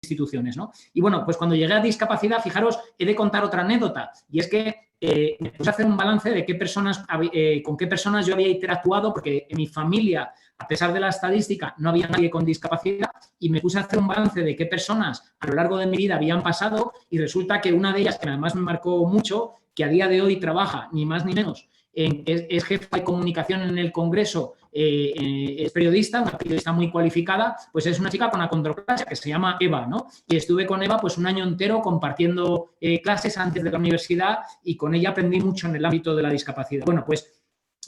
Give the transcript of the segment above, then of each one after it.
instituciones, ¿no? Y bueno, pues cuando llegué a discapacidad, fijaros, he de contar otra anécdota, y es que me puse a hacer un balance de con qué personas yo había interactuado, porque en mi familia, a pesar de la estadística, no había nadie con discapacidad, y me puse a hacer un balance de qué personas a lo largo de mi vida habían pasado, y resulta que una de ellas, que además me marcó mucho, que a día de hoy trabaja ni más ni menos, es jefa de comunicación en el Congreso, es periodista, una periodista muy cualificada, pues es una chica con acondroplasia que se llama Eva, ¿no? Y estuve con Eva pues un año entero compartiendo clases antes de la universidad, y con ella aprendí mucho en el ámbito de la discapacidad. Bueno, pues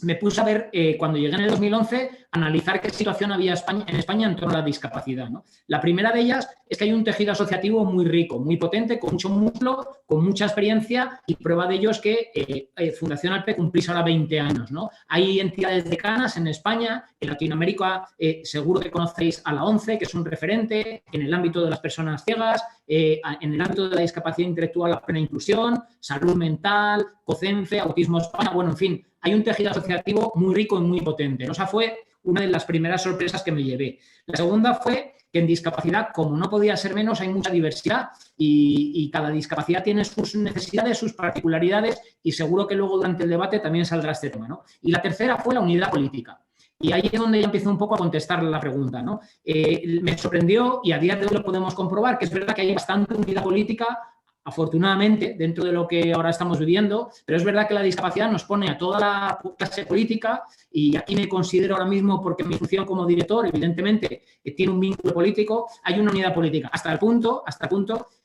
me puse a ver, cuando llegué en el 2011, analizar qué situación había en España en torno a la discapacidad, ¿no? La primera de ellas es que hay un tejido asociativo muy rico, muy potente, con mucho músculo, con mucha experiencia, y prueba de ello es que Fundación ALPE cumplís ahora 20 años, ¿no? Hay entidades decanas en España, en Latinoamérica, seguro que conocéis a la ONCE, que es un referente en el ámbito de las personas ciegas, en el ámbito de la discapacidad intelectual, la plena inclusión, salud mental, COCENFE, Autismo España, bueno, en fin, hay un tejido asociativo muy rico y muy potente. Esa fue una de las primeras sorpresas que me llevé. La segunda fue que en discapacidad, como no podía ser menos, hay mucha diversidad, y cada discapacidad tiene sus necesidades, sus particularidades, y seguro que luego durante el debate también saldrá este tema, ¿no? Y la tercera fue la unidad política. Y ahí es donde ya empiezo un poco a contestar la pregunta, ¿no? Me sorprendió, y a día de hoy lo podemos comprobar, que es verdad que hay bastante unidad política, afortunadamente, dentro de lo que ahora estamos viviendo, pero es verdad que la discapacidad nos pone a toda la clase política, y aquí me considero ahora mismo, porque mi función como director, evidentemente, tiene un vínculo político, hay una unidad política, hasta el punto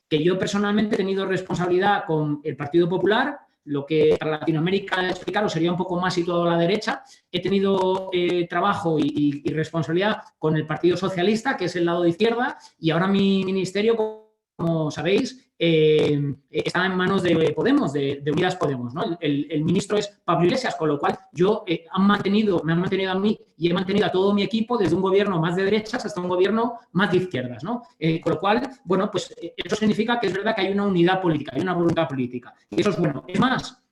que yo personalmente he tenido responsabilidad con el Partido Popular, lo que para Latinoamérica explicaros sería un poco más situado a la derecha. He tenido trabajo y responsabilidad con el Partido Socialista, que es el lado de izquierda, y ahora mi ministerio, como sabéis, está en manos de Podemos, de Unidas Podemos, ¿no? El ministro es Pablo Iglesias, con lo cual me han mantenido a mí y he mantenido a todo mi equipo desde un gobierno más de derechas hasta un gobierno más de izquierdas, ¿no? Con lo cual, bueno, pues eso significa que es verdad que hay una unidad política, hay una voluntad política, y eso es bueno. Es más,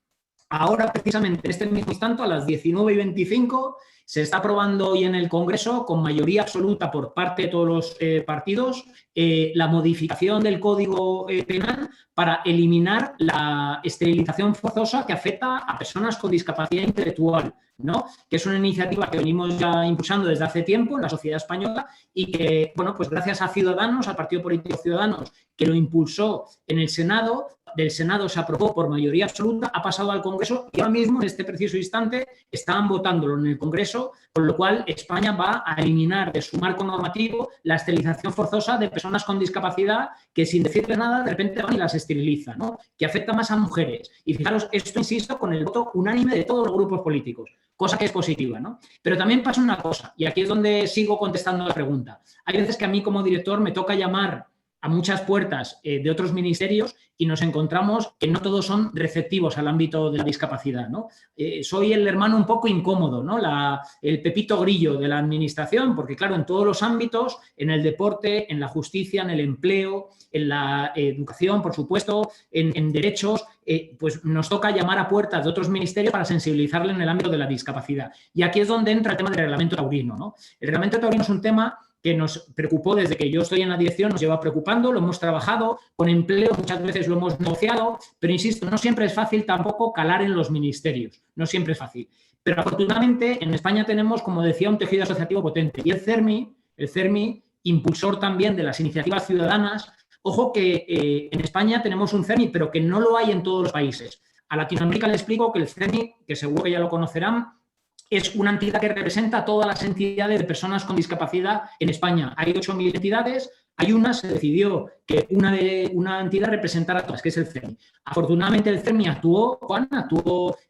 ahora, precisamente, en este mismo instante, a las 19:25, se está aprobando hoy en el Congreso, con mayoría absoluta por parte de todos los partidos, la modificación del Código Penal para eliminar la esterilización forzosa que afecta a personas con discapacidad intelectual, ¿no? Que es una iniciativa que venimos ya impulsando desde hace tiempo en la sociedad española, y que, bueno, pues gracias a Ciudadanos, al Partido Político Ciudadanos, que lo impulsó en el Senado, del Senado se aprobó por mayoría absoluta, ha pasado al Congreso, y ahora mismo, en este preciso instante, estaban votándolo en el Congreso, con lo cual España va a eliminar de su marco normativo la esterilización forzosa de personas con discapacidad, que sin decirle nada de repente van y las esterilizan, ¿no? Que afecta más a mujeres. Y fijaros, esto, insisto, con el voto unánime de todos los grupos políticos, cosa que es positiva, ¿no? Pero también pasa una cosa, y aquí es donde sigo contestando la pregunta. Hay veces que a mí, como director, me toca llamar a muchas puertas de otros ministerios, y nos encontramos que no todos son receptivos al ámbito de la discapacidad, ¿no? Soy el hermano un poco incómodo, ¿no? El pepito grillo de la administración, porque claro, en todos los ámbitos, en el deporte, en la justicia, en el empleo, en la educación, por supuesto, en derechos, pues nos toca llamar a puertas de otros ministerios para sensibilizarle en el ámbito de la discapacidad. Y aquí es donde entra el tema del reglamento taurino, ¿no? El reglamento taurino es un tema que nos preocupó desde que yo estoy en la dirección, nos lleva preocupando, lo hemos trabajado con empleo, muchas veces lo hemos negociado, pero insisto, no siempre es fácil tampoco calar en los ministerios, no siempre es fácil. Pero afortunadamente en España tenemos, como decía, un tejido asociativo potente, y el CERMI, impulsor también de las iniciativas ciudadanas. Ojo que en España tenemos un CERMI, pero que no lo hay en todos los países. A Latinoamérica le explico que el CERMI, que seguro que ya lo conocerán, es una entidad que representa a todas las entidades de personas con discapacidad en España. Hay 8.000 entidades, hay se decidió que una entidad representara a todas, que es el CERMI. Afortunadamente el CERMI actuó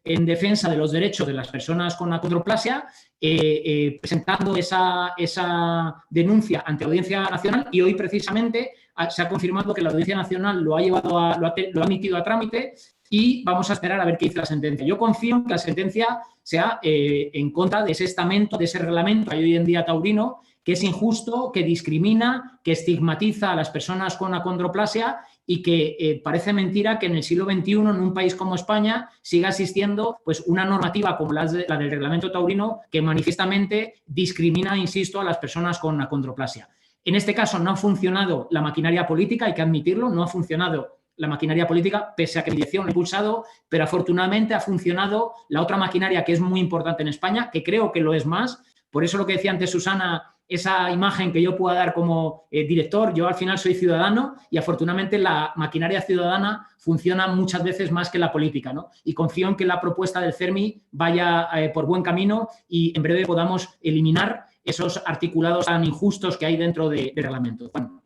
en defensa de los derechos de las personas con acondroplasia, presentando esa denuncia ante la Audiencia Nacional, y hoy precisamente se ha confirmado que la Audiencia Nacional lo ha emitido a trámite, y vamos a esperar a ver qué dice la sentencia. Yo confío en que la sentencia sea en contra de ese estamento, de ese reglamento que hay hoy en día taurino, que es injusto, que discrimina, que estigmatiza a las personas con acondroplasia, y que parece mentira que en el siglo XXI, en un país como España, siga existiendo pues una normativa como la del reglamento taurino, que manifiestamente discrimina, insisto, a las personas con acondroplasia. En este caso no ha funcionado la maquinaria política, hay que admitirlo, no ha funcionado la maquinaria política, pese a que mi dirección lo ha impulsado, pero afortunadamente ha funcionado la otra maquinaria que es muy importante en España, que creo que lo es más. Por eso lo que decía antes Susana, esa imagen que yo pueda dar como director, yo al final soy ciudadano y afortunadamente la maquinaria ciudadana funciona muchas veces más que la política, ¿no? Y confío en que la propuesta del CERMI vaya por buen camino y en breve podamos eliminar esos articulados tan injustos que hay dentro del reglamento. Bueno.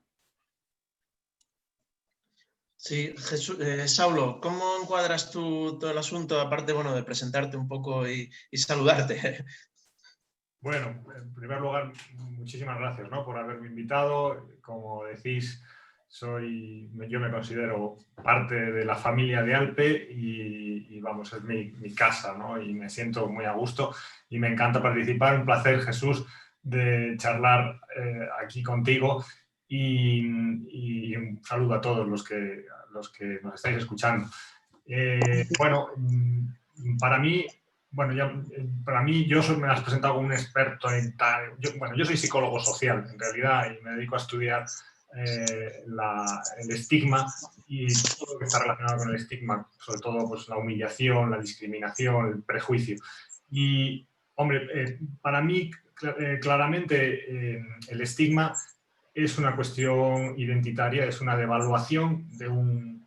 Sí, Saulo, ¿cómo encuadras tú todo el asunto, aparte, bueno, de presentarte un poco y saludarte? Bueno, en primer lugar, muchísimas gracias, ¿no?, por haberme invitado. Como decís, yo me considero parte de la familia de Alpe y vamos, es mi casa, ¿no?, y me siento muy a gusto y me encanta participar. Un placer, Jesús, de charlar aquí contigo. Y un saludo a todos los que nos estáis escuchando. Bueno, para mí, me has presentado como un experto en tal. Yo soy psicólogo social, en realidad, y me dedico a estudiar el estigma y todo lo que está relacionado con el estigma, sobre todo pues, la humillación, la discriminación, el prejuicio. Y, hombre, para mí, claramente, el estigma es una cuestión identitaria, es una devaluación de un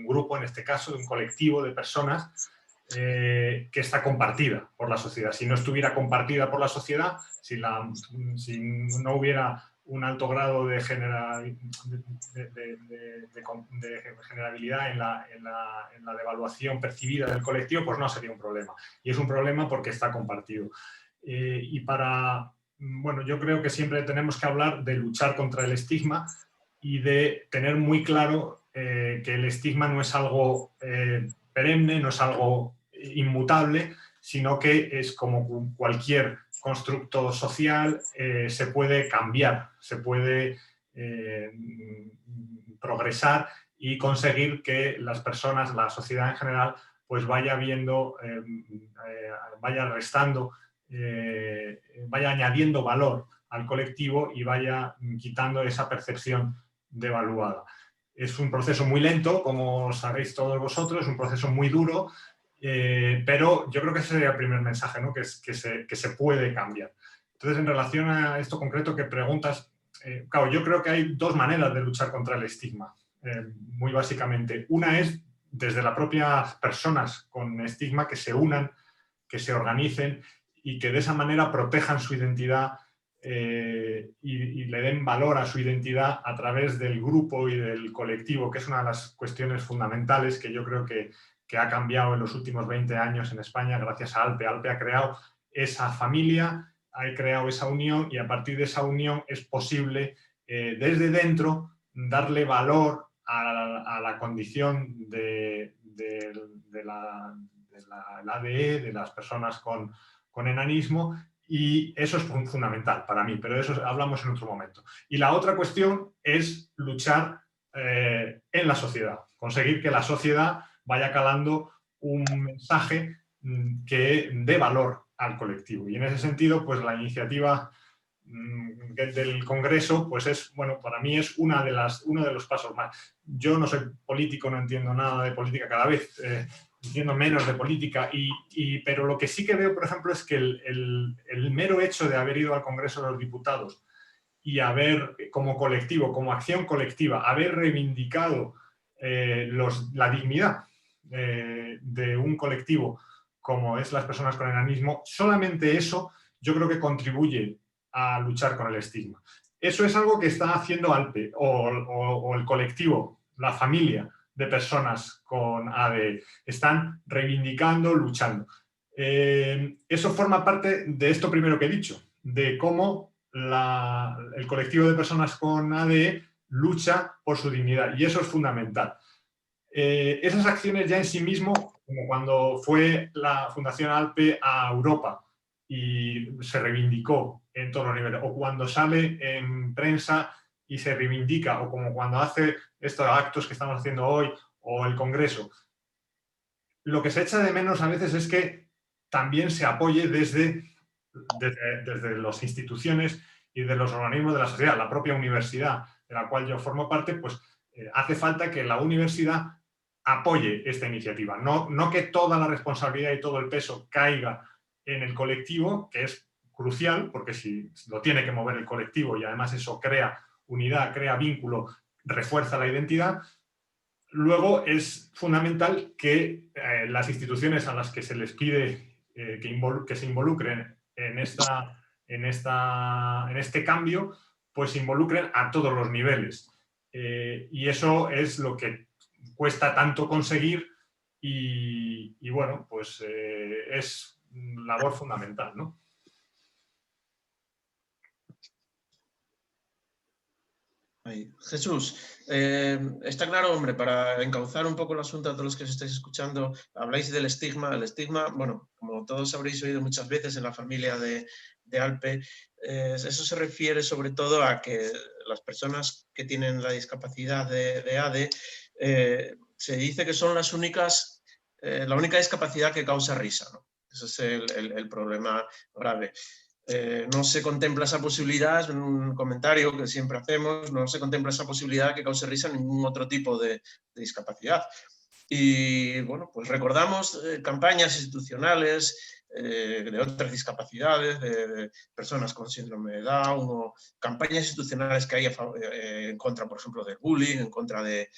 grupo, en este caso, de un colectivo de personas que está compartida por la sociedad. Si no estuviera compartida por la sociedad, si no hubiera un alto grado de generabilidad en la devaluación percibida del colectivo, pues no sería un problema. Y es un problema porque está compartido. Bueno, yo creo que siempre tenemos que hablar de luchar contra el estigma y de tener muy claro que el estigma no es algo perenne, no es algo inmutable, sino que es como cualquier constructo social, se puede cambiar, se puede progresar y conseguir que las personas, la sociedad en general, pues vaya viendo, vaya restando, vaya añadiendo valor al colectivo y vaya quitando esa percepción devaluada. Es un proceso muy lento, como sabéis todos vosotros, es un proceso muy duro, pero yo creo que ese sería el primer mensaje, ¿no?, que se puede cambiar. Entonces, en relación a esto concreto que preguntas, claro, yo creo que hay dos maneras de luchar contra el estigma, muy básicamente. Una es desde las propias personas con estigma que se unan, que se organicen y que de esa manera protejan su identidad y le den valor a su identidad a través del grupo y del colectivo, que es una de las cuestiones fundamentales que yo creo que ha cambiado en los últimos 20 años en España gracias a Alpe. Alpe ha creado esa familia, ha creado esa unión y a partir de esa unión es posible desde dentro darle valor a la condición del ADE, de las personas con enanismo, y eso es fundamental para mí, pero de eso hablamos en otro momento. Y la otra cuestión es luchar en la sociedad, conseguir que la sociedad vaya calando un mensaje que dé valor al colectivo. Y en ese sentido, pues la iniciativa del Congreso, pues es, bueno, para mí es uno de los pasos más. Yo no soy político, no entiendo nada de política, cada vez entiendo menos de política, pero lo que sí que veo, por ejemplo, es que el mero hecho de haber ido al Congreso de los Diputados y haber, como colectivo, como acción colectiva, haber reivindicado la dignidad de un colectivo como es las personas con enanismo, solamente eso yo creo que contribuye a luchar con el estigma. Eso es algo que está haciendo Alpe o el colectivo, la familia de personas con ADE. Están reivindicando, luchando. Eso forma parte de esto primero que he dicho, de cómo el colectivo de personas con ADE lucha por su dignidad, y eso es fundamental. Esas acciones ya en sí mismo, como cuando fue la Fundación Alpe a Europa y se reivindicó en todos los niveles, o cuando sale en prensa y se reivindica, o como cuando hace estos actos que estamos haciendo hoy, o el Congreso. Lo que se echa de menos a veces es que también se apoye desde las instituciones y de los organismos de la sociedad, la propia universidad de la cual yo formo parte, pues hace falta que la universidad apoye esta iniciativa. No que toda la responsabilidad y todo el peso caiga en el colectivo, que es crucial, porque si lo tiene que mover el colectivo y además eso crea unidad, crea vínculo, refuerza la identidad. Luego es fundamental que las instituciones a las que se les pide que se involucren en este cambio, pues involucren a todos los niveles. Y eso es lo que cuesta tanto conseguir y bueno, pues es labor fundamental, ¿no? Ahí. Jesús, está claro, hombre, para encauzar un poco el asunto a todos los que os estáis escuchando, habláis del estigma. El estigma, bueno, como todos habréis oído muchas veces en la familia de Alpe, eso se refiere sobre todo a que las personas que tienen la discapacidad de ADE, se dice que son las únicas, la única discapacidad que causa risa, ¿no? Ese es el problema grave. No se contempla esa posibilidad, es un comentario que siempre hacemos, no se contempla esa posibilidad que cause risa ningún otro tipo de discapacidad. Y bueno, pues recordamos campañas institucionales de otras discapacidades, de personas con síndrome de Down, o campañas institucionales que hay en contra, por ejemplo, del bullying, en contra de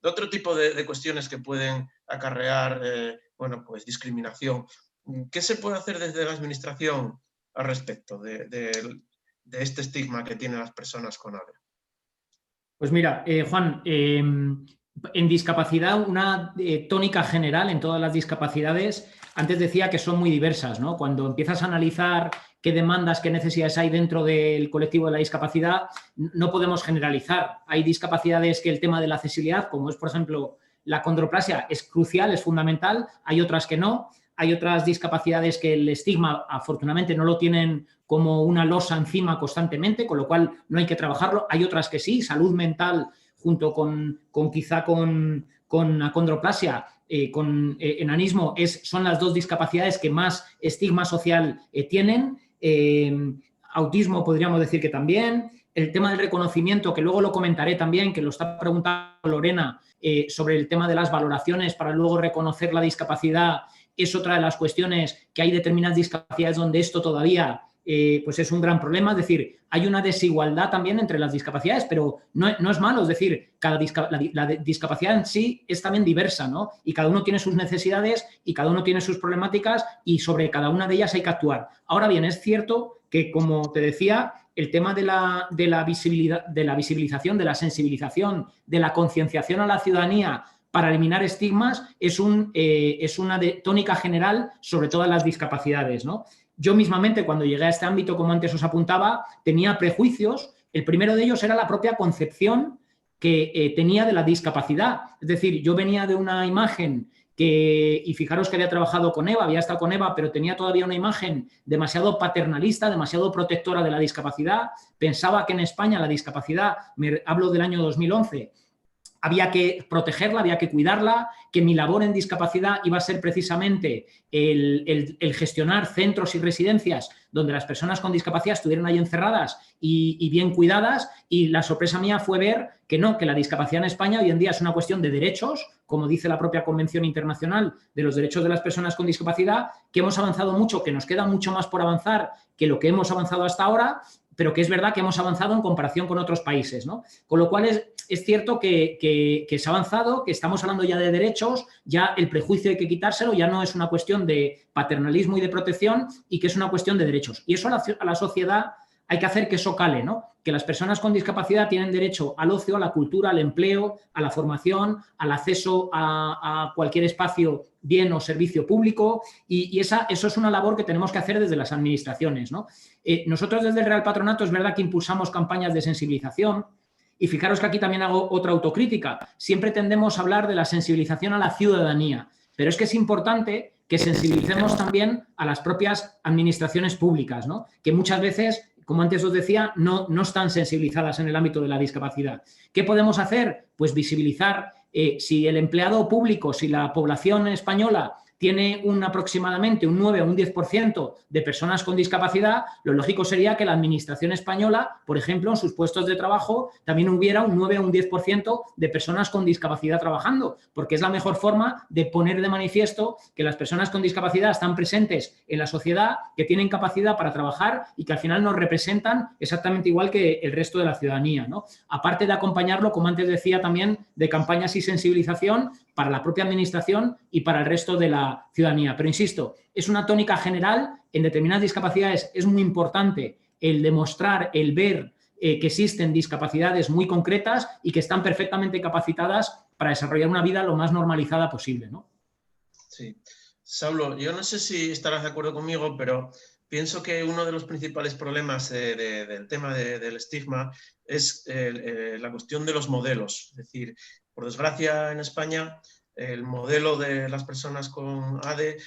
otro tipo de cuestiones que pueden acarrear bueno, pues discriminación. ¿Qué se puede hacer desde la administración al respecto de este estigma que tienen las personas con ADE? Pues mira, Juan, en discapacidad, una tónica general en todas las discapacidades, antes decía que son muy diversas, ¿no? Cuando empiezas a analizar qué demandas, qué necesidades hay dentro del colectivo de la discapacidad, no podemos generalizar. Hay discapacidades que el tema de la accesibilidad, como es, por ejemplo, la acondroplasia, es crucial, es fundamental, hay otras que no. Hay otras discapacidades que el estigma, afortunadamente, no lo tienen como una losa encima constantemente, con lo cual no hay que trabajarlo. Hay otras que sí, salud mental junto con acondroplasia, con enanismo, son las dos discapacidades que más estigma social tienen. Autismo podríamos decir que también. El tema del reconocimiento, que luego lo comentaré también, que lo está preguntando Lorena, sobre el tema de las valoraciones para luego reconocer la discapacidad, es otra de las cuestiones que hay determinadas discapacidades donde esto todavía pues es un gran problema. Es decir, hay una desigualdad también entre las discapacidades, pero no es malo. Es decir, la discapacidad en sí es también diversa, ¿no? Y cada uno tiene sus necesidades y cada uno tiene sus problemáticas y sobre cada una de ellas hay que actuar. Ahora bien, es cierto que, como te decía, el tema de la visibilización, de la sensibilización, de la concienciación a la ciudadanía para eliminar estigmas es una tónica general sobre todas las discapacidades, ¿no? Yo mismamente, cuando llegué a este ámbito, como antes os apuntaba, tenía prejuicios. El primero de ellos era la propia concepción que tenía de la discapacidad. Es decir, yo venía de una imagen y fijaros que había trabajado con Eva, había estado con Eva, pero tenía todavía una imagen demasiado paternalista, demasiado protectora de la discapacidad. Pensaba que en España la discapacidad, hablo del año 2011, había que protegerla, había que cuidarla, que mi labor en discapacidad iba a ser precisamente el gestionar centros y residencias donde las personas con discapacidad estuvieran ahí encerradas y bien cuidadas, y la sorpresa mía fue ver que no, que la discapacidad en España hoy en día es una cuestión de derechos, como dice la propia Convención Internacional de los Derechos de las Personas con Discapacidad, que hemos avanzado mucho, que nos queda mucho más por avanzar que lo que hemos avanzado hasta ahora, pero que es verdad que hemos avanzado en comparación con otros países, ¿no? Con lo cual es cierto que se ha avanzado, que estamos hablando ya de derechos, ya el prejuicio hay que quitárselo, ya no es una cuestión de paternalismo y de protección, y que es una cuestión de derechos. Y eso a la sociedad hay que hacer que eso cale, ¿no? Que las personas con discapacidad tienen derecho al ocio, a la cultura, al empleo, a la formación, al acceso a cualquier espacio, bien o servicio público, y eso es una labor que tenemos que hacer desde las administraciones, ¿no? Nosotros desde el Real Patronato es verdad que impulsamos campañas de sensibilización, y fijaros que aquí también hago otra autocrítica. Siempre tendemos a hablar de la sensibilización a la ciudadanía, pero es que es importante que sensibilicemos también a las propias administraciones públicas, ¿no? Que muchas veces, como antes os decía, no están sensibilizadas en el ámbito de la discapacidad. ¿Qué podemos hacer? Pues visibilizar. Si el empleado público, si la población española tiene aproximadamente un 9 o un 10% de personas con discapacidad, lo lógico sería que la administración española, por ejemplo, en sus puestos de trabajo también hubiera un 9 o un 10% de personas con discapacidad trabajando, porque es la mejor forma de poner de manifiesto que las personas con discapacidad están presentes en la sociedad, que tienen capacidad para trabajar y que al final nos representan exactamente igual que el resto de la ciudadanía, ¿no? Aparte de acompañarlo, como antes decía, también de campañas y sensibilización para la propia administración y para el resto de la ciudadanía. Pero insisto, es una tónica general. En determinadas discapacidades es muy importante el demostrar, el ver que existen discapacidades muy concretas y que están perfectamente capacitadas para desarrollar una vida lo más normalizada posible, ¿no? Sí. Saulo, yo no sé si estarás de acuerdo conmigo, pero pienso que uno de los principales problemas del tema del estigma es la cuestión de los modelos. Es decir, por desgracia en España el modelo de las personas con ADE,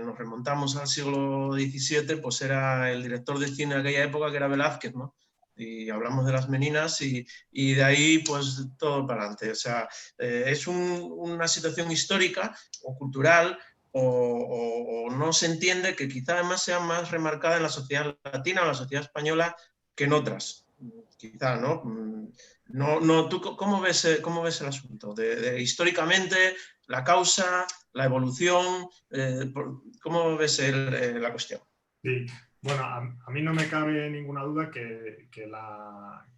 nos remontamos al siglo XVII, pues era el director de cine de aquella época, que era Velázquez, ¿no? Y hablamos de las meninas y de ahí pues todo para adelante. O sea, es una situación histórica o cultural o no se entiende, que quizá además sea más remarcada en la sociedad latina o la sociedad española que en otras. Quizá, ¿no? ¿Tú cómo ves el asunto? Históricamente, la causa, la evolución, ¿cómo ves la cuestión? Sí, bueno, a mí no me cabe ninguna duda que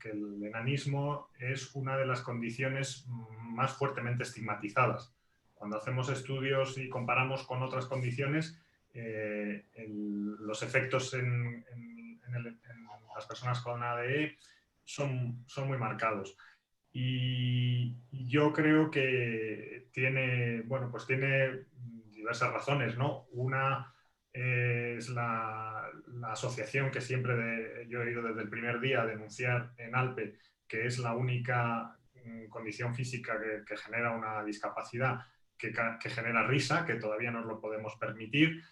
el enanismo es una de las condiciones más fuertemente estigmatizadas. Cuando hacemos estudios y comparamos con otras condiciones, los efectos en las personas con ADE son muy marcados. Y yo creo que tiene diversas razones, ¿no? Una es la asociación que siempre yo he ido desde el primer día a denunciar en ALPE, que es la única condición física que genera una discapacidad que genera risa, que todavía no lo podemos permitir,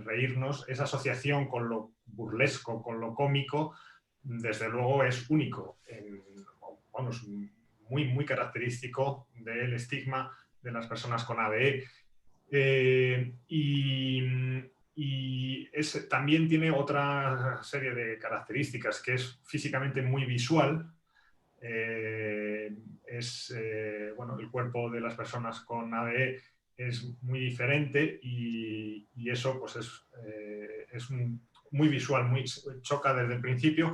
reírnos. Esa asociación con lo burlesco, con lo cómico, desde luego es único, vamos, muy característico del estigma de las personas con ADE. También tiene otra serie de características, que es físicamente muy visual. El cuerpo de las personas con ADE es muy diferente y eso pues es muy visual, choca desde el principio.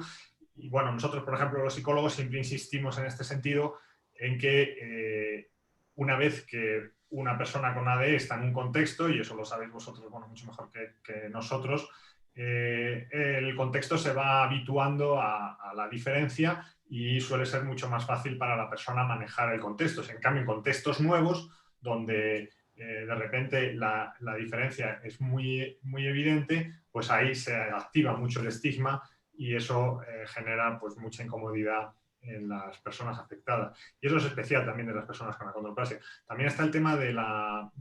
Y bueno, nosotros, por ejemplo, los psicólogos siempre insistimos en este sentido, en que una vez que una persona con ADE está en un contexto, y eso lo sabéis vosotros mucho mejor que nosotros, el contexto se va habituando a la diferencia y suele ser mucho más fácil para la persona manejar el contexto. En cambio, en contextos nuevos, donde de repente la diferencia es muy evidente, pues ahí se activa mucho el estigma y eso genera pues mucha incomodidad en las personas afectadas. Y eso es especial también de las personas con acondroplasia. También está el tema de la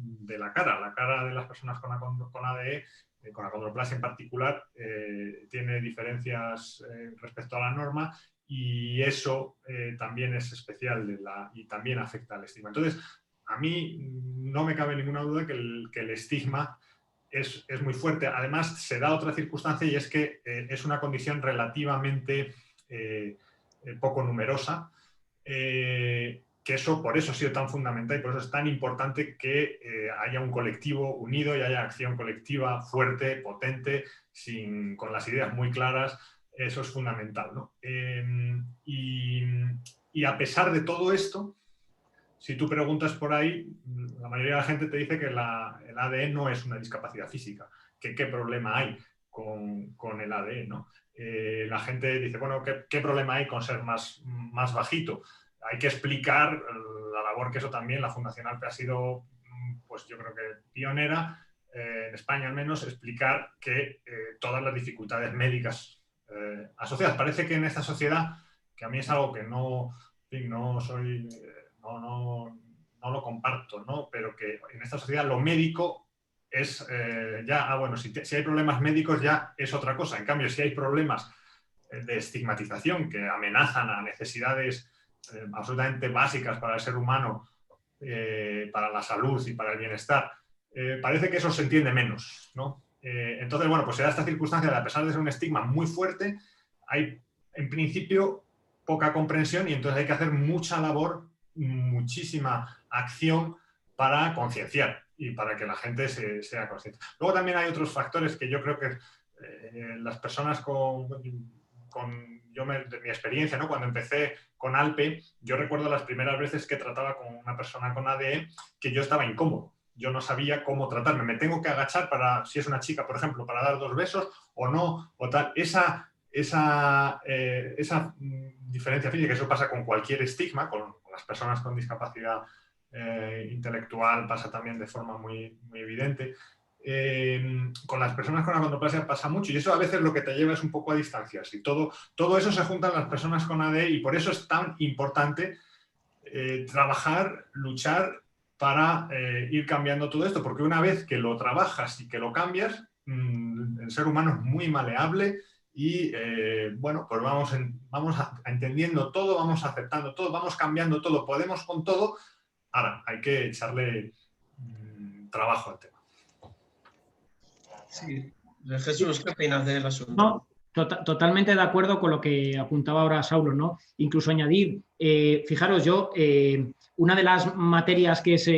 cara. La cara de las personas con ADE, con acondroplasia en particular, tiene diferencias respecto a la norma, y eso también es especial y también afecta al estigma. Entonces, a mí no me cabe ninguna duda que el estigma es muy fuerte. Además, se da otra circunstancia, y es que es una condición relativamente poco numerosa, que por eso ha sido tan fundamental y por eso es tan importante que haya un colectivo unido y haya acción colectiva fuerte, potente, con las ideas muy claras. Eso es fundamental, ¿no? Y a pesar de todo esto, si tú preguntas por ahí, la mayoría de la gente te dice que el ADE no es una discapacidad física, que qué problema hay con el ADE, ¿no? La gente dice, bueno, ¿qué problema hay con ser más bajito? Hay que explicar la labor que eso también, la Fundación ALPE ha sido, pues yo creo que pionera, en España al menos, explicar que todas las dificultades médicas asociadas. Parece que en esta sociedad, que a mí es algo que no lo comparto, ¿no? Pero que en esta sociedad lo médico es si hay problemas médicos ya es otra cosa. En cambio, si hay problemas de estigmatización que amenazan a necesidades absolutamente básicas para el ser humano, para la salud y para el bienestar, parece que eso se entiende menos, ¿no? Entonces, bueno, pues se da esta circunstancia de, a pesar de ser un estigma muy fuerte, hay en principio poca comprensión y entonces hay que hacer mucha labor, muchísima acción para concienciar y para que la gente sea consciente. Luego también hay otros factores que yo creo que las personas de mi experiencia, ¿no? Cuando empecé con Alpe, yo recuerdo las primeras veces que trataba con una persona con ADE que yo estaba incómodo. Yo no sabía cómo tratarme. Me tengo que agachar para, si es una chica, por ejemplo, para dar 2 besos o no, o tal. Esa diferencia física, eso pasa con cualquier estigma, con las personas con discapacidad intelectual pasa también de forma muy, muy evidente. Con las personas con acondroplasia pasa mucho y eso a veces lo que te lleva es un poco a distanciarse. Y todo eso se junta en las personas con ADE y por eso es tan importante trabajar, luchar para ir cambiando todo esto, porque una vez que lo trabajas y que lo cambias, el ser humano es muy maleable y bueno, pues vamos entendiendo todo, vamos aceptando todo, vamos cambiando todo, podemos con todo. Ahora, hay que echarle trabajo al tema. Sí. Jesús, ¿qué opinas del asunto? No, totalmente de acuerdo con lo que apuntaba ahora Saulo, ¿no? Incluso añadir, fijaros, una de las materias que es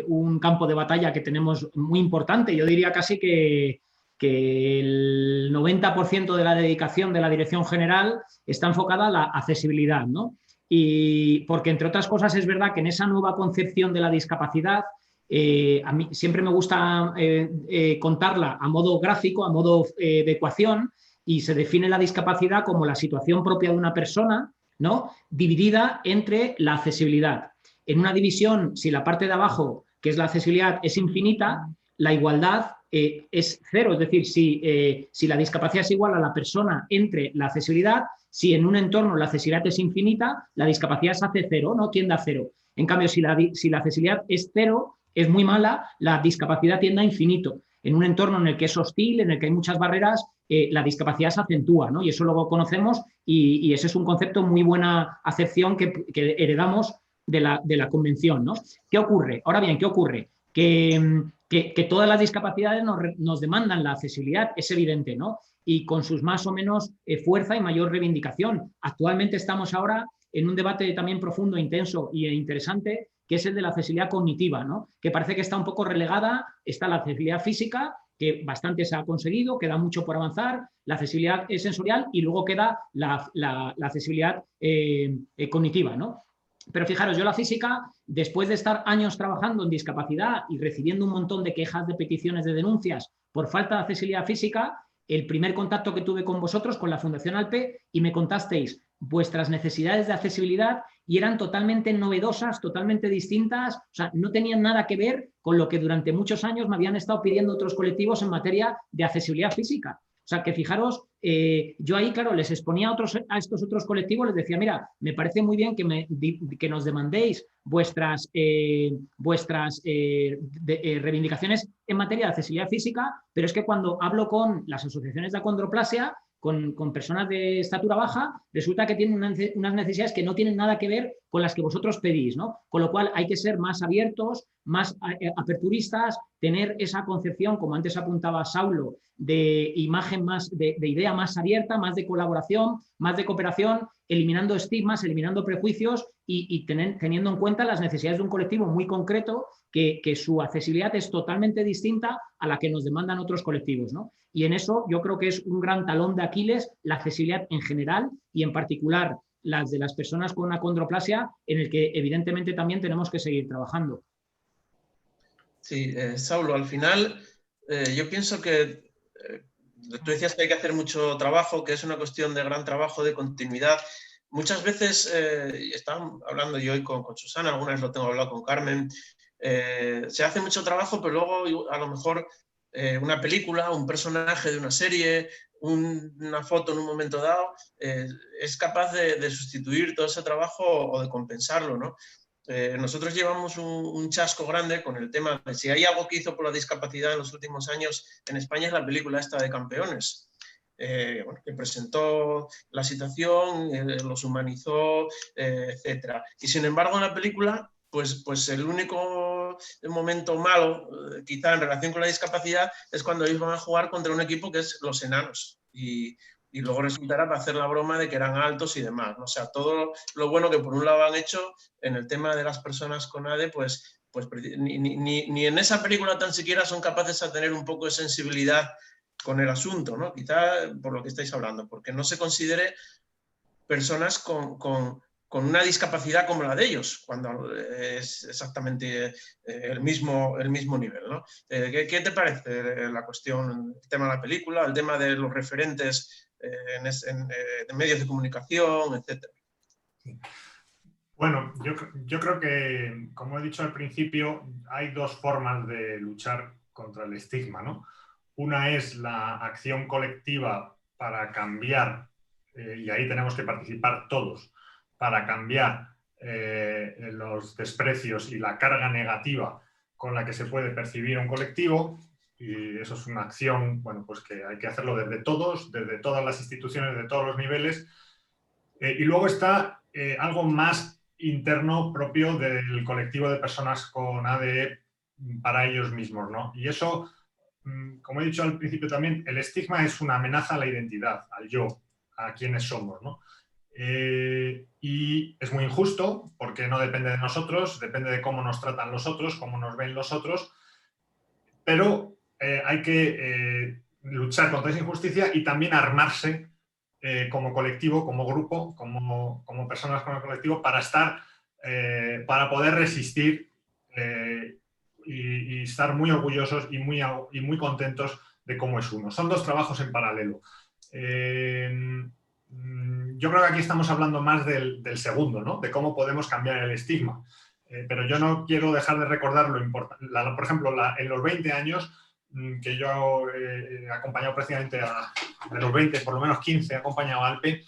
un campo de batalla que tenemos muy importante, yo diría casi que el 90% de la dedicación de la dirección general está enfocada a la accesibilidad, ¿no? Y porque, entre otras cosas, es verdad que en esa nueva concepción de la discapacidad, a mí siempre me gusta contarla a modo gráfico, a modo de ecuación, y se define la discapacidad como la situación propia de una persona, ¿no? Dividida entre la accesibilidad. En una división, si la parte de abajo, que es la accesibilidad, es infinita, la igualdad es cero. Es decir, si la discapacidad es igual a la persona entre la accesibilidad, si en un entorno la accesibilidad es infinita, la discapacidad se hace cero, no tiende a cero. En cambio, si la accesibilidad es cero, es muy mala, la discapacidad tiende a infinito. En un entorno en el que es hostil, en el que hay muchas barreras, la discapacidad se acentúa, ¿no? Y eso lo conocemos y ese es un concepto muy buena acepción que heredamos de la convención, ¿no? ¿Qué ocurre? Ahora bien, ¿qué ocurre? Que todas las discapacidades nos demandan la accesibilidad, es evidente, ¿no? Y con sus más o menos fuerza y mayor reivindicación. Actualmente estamos ahora en un debate también profundo, intenso e interesante, que es el de la accesibilidad cognitiva, ¿no? Que parece que está un poco relegada, está la accesibilidad física, que bastante se ha conseguido, queda mucho por avanzar, la accesibilidad sensorial y luego queda la accesibilidad cognitiva, ¿no? Pero fijaros, yo la física, después de estar años trabajando en discapacidad y recibiendo un montón de quejas, de peticiones, de denuncias por falta de accesibilidad física, el primer contacto que tuve con vosotros, con la Fundación Alpe, y me contasteis vuestras necesidades de accesibilidad y eran totalmente novedosas, totalmente distintas, o sea, no tenían nada que ver con lo que durante muchos años me habían estado pidiendo otros colectivos en materia de accesibilidad física. O sea, que fijaros, yo ahí, claro, les exponía a estos otros colectivos, les decía, mira, me parece muy bien que nos demandéis vuestras reivindicaciones en materia de accesibilidad física, pero es que cuando hablo con las asociaciones de acondroplasia, con personas de estatura baja, resulta que tienen unas necesidades que no tienen nada que ver con las que vosotros pedís, ¿no? Con lo cual hay que ser más abiertos, más aperturistas, tener esa concepción, como antes apuntaba Saulo, de imagen más, de idea más abierta, más de colaboración, más de cooperación, eliminando estigmas, eliminando prejuicios y teniendo en cuenta las necesidades de un colectivo muy concreto que su accesibilidad es totalmente distinta a la que nos demandan otros colectivos, ¿no? Y en eso yo creo que es un gran talón de Aquiles la accesibilidad en general y en particular las de las personas con acondroplasia, en el que evidentemente también tenemos que seguir trabajando. Sí, Saulo, al final yo pienso que tú decías que hay que hacer mucho trabajo, que es una cuestión de gran trabajo, de continuidad. Muchas veces, estaba hablando yo hoy con Susana, alguna vez lo tengo hablado con Carmen, se hace mucho trabajo, pero luego a lo mejor una película, un personaje de una serie, una foto en un momento dado, es capaz de sustituir todo ese trabajo o de compensarlo, ¿no? Nosotros llevamos un chasco grande con el tema de si hay algo que hizo por la discapacidad en los últimos años en España es la película esta de Campeones. Bueno, que presentó la situación, los humanizó, etc. Y sin embargo en la película pues el único momento malo, quizá en relación con la discapacidad, es cuando ellos van a jugar contra un equipo que es los enanos. Y luego resultará para hacer la broma de que eran altos y demás, ¿no? O sea, todo lo bueno que por un lado han hecho en el tema de las personas con ADE, pues ni en esa película tan siquiera son capaces de tener un poco de sensibilidad con el asunto, ¿no? Quizá por lo que estáis hablando, porque no se considere personas con una discapacidad como la de ellos, cuando es exactamente el mismo nivel, ¿no? ¿Qué te parece la cuestión, el tema de la película, el tema de los referentes de medios de comunicación, etcétera? Bueno, yo creo que, como he dicho al principio, hay dos formas de luchar contra el estigma, ¿no? Una es la acción colectiva para cambiar, y ahí tenemos que participar todos, para cambiar los desprecios y la carga negativa con la que se puede percibir un colectivo, y eso es una acción, bueno, pues que hay que hacerlo desde todos, desde todas las instituciones, de todos los niveles. Y luego está algo más interno propio del colectivo de personas con ADE para ellos mismos, ¿no? Y eso, como he dicho al principio también, el estigma es una amenaza a la identidad, al yo, a quienes somos, ¿no? Y es muy injusto porque no depende de nosotros, depende de cómo nos tratan los otros, cómo nos ven los otros, pero hay que luchar contra esa injusticia y también armarse como colectivo, como grupo, como personas con el colectivo para poder resistir y estar muy orgullosos y muy contentos de cómo es uno. Son dos trabajos en paralelo. Yo creo que aquí estamos hablando más del segundo, ¿no? De cómo podemos cambiar el estigma. Pero yo no quiero dejar de recordar lo importante. Por ejemplo, en los 20 años que yo he acompañado prácticamente de los 20, por lo menos 15, he acompañado a Alpe,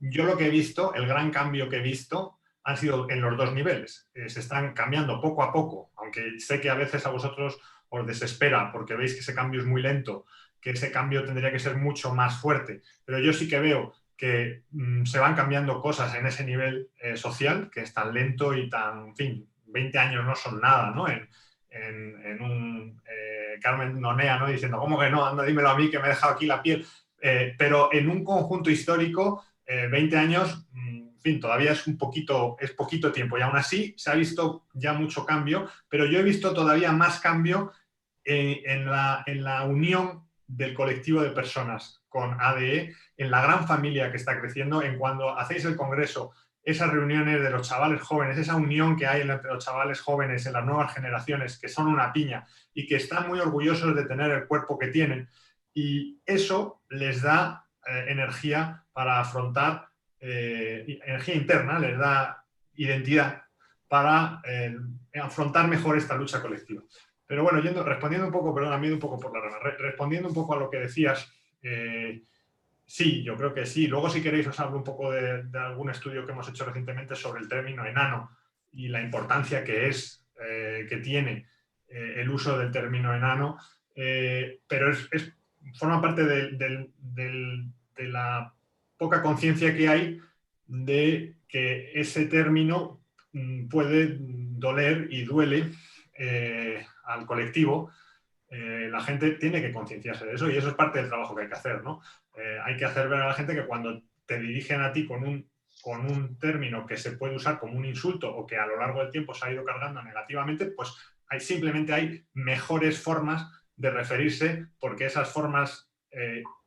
yo lo que he visto, el gran cambio que he visto, han sido en los dos niveles. Se están cambiando poco a poco, aunque sé que a veces a vosotros os desespera porque veis que ese cambio es muy lento, que ese cambio tendría que ser mucho más fuerte. Pero yo sí que veo que se van cambiando cosas en ese nivel social, que es tan lento y tan, en fin, 20 años no son nada, ¿no? En un Carmen Nonea, ¿no? Diciendo, ¿cómo que no? Anda, dímelo a mí que me he dejado aquí la piel. Pero en un conjunto histórico, 20 años, en fin, todavía es poquito tiempo y aún así se ha visto ya mucho cambio, pero yo he visto todavía más cambio en la unión del colectivo de personas con ADE, en la gran familia que está creciendo, en cuando hacéis el congreso, esas reuniones de los chavales jóvenes, esa unión que hay entre los chavales jóvenes en las nuevas generaciones, que son una piña y que están muy orgullosos de tener el cuerpo que tienen. Y eso les da energía para afrontar, energía interna, les da identidad para afrontar mejor esta lucha colectiva. Pero bueno, respondiendo un poco, perdón, me he ido un poco por la rama, respondiendo un poco a lo que decías, sí, yo creo que sí. Luego, si queréis, os hablo un poco de algún estudio que hemos hecho recientemente sobre el término enano y la importancia que tiene el uso del término enano, pero forma parte de la poca conciencia que hay de que ese término puede doler y duele al colectivo. La gente tiene que concienciarse de eso y eso es parte del trabajo que hay que hacer, ¿no? Hay que hacer ver a la gente que cuando te dirigen a ti con un término que se puede usar como un insulto o que a lo largo del tiempo se ha ido cargando negativamente, pues simplemente hay mejores formas de referirse porque esas formas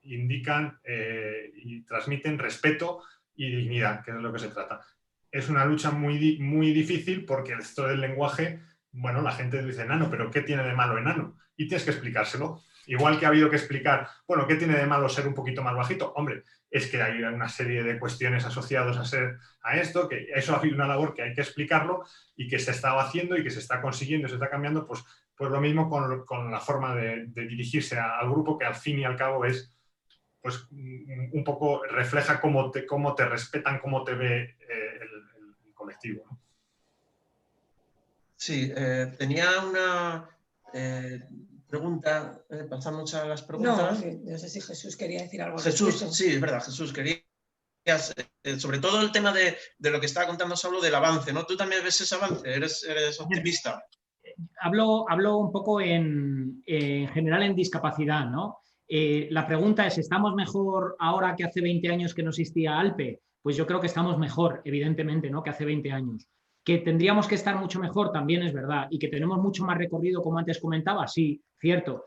indican y transmiten respeto y dignidad, que es de lo que se trata. Es una lucha muy, muy difícil porque esto del lenguaje, bueno, la gente dice enano, pero ¿qué tiene de malo enano? Y tienes que explicárselo. Igual que ha habido que explicar, bueno, ¿qué tiene de malo ser un poquito más bajito? Hombre, es que hay una serie de cuestiones asociadas a esto, que eso ha sido una labor que hay que explicarlo y que se estaba haciendo y que se está consiguiendo, se está cambiando, pues lo mismo con la forma de dirigirse al grupo, que al fin y al cabo es, pues un poco refleja cómo te respetan, cómo te ve el colectivo, ¿no? Sí, tenía una pregunta, pasamos a las preguntas. No sé si Jesús quería decir algo. Jesús, sí, es verdad, Jesús quería sobre todo el tema de lo que estaba contando Saulo del avance, ¿no? ¿Tú también ves ese avance? ¿Eres optimista? Hablo un poco en general en discapacidad, ¿no? La pregunta es, ¿estamos mejor ahora que hace 20 años que no existía ALPE? Pues yo creo que estamos mejor, evidentemente, ¿no? Que hace 20 años. Que tendríamos que estar mucho mejor, también es verdad. Y que tenemos mucho más recorrido, como antes comentaba, sí, cierto.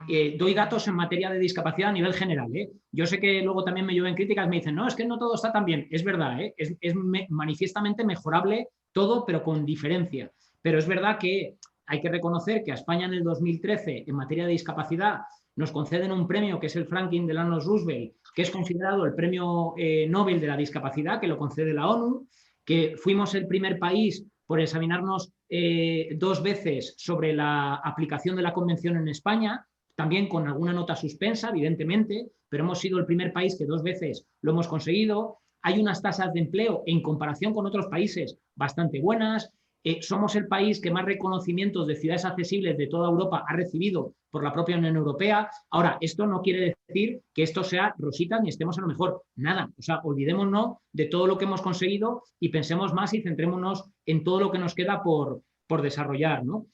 Doy datos en materia de discapacidad a nivel general. Yo sé que luego también me llueven críticas, me dicen, no, es que no todo está tan bien. Es verdad, es manifiestamente mejorable todo, pero con diferencia. Pero es verdad que hay que reconocer que a España en el 2013, en materia de discapacidad, nos conceden un premio que es el Franklin Delano Roosevelt, que es considerado el premio Nobel de la discapacidad, que lo concede la ONU, que fuimos el primer país por examinarnos 2 veces sobre la aplicación de la convención en España, también con alguna nota suspensa, evidentemente, pero hemos sido el primer país que 2 veces lo hemos conseguido. Hay unas tasas de empleo en comparación con otros países bastante buenas. Somos el país que más reconocimientos de ciudades accesibles de toda Europa ha recibido por la propia Unión Europea. Ahora, esto no quiere decir que esto sea rosita ni estemos a lo mejor. Nada. O sea, olvidémonos de todo lo que hemos conseguido y pensemos más y centrémonos en todo lo que nos queda por desarrollar, ¿no?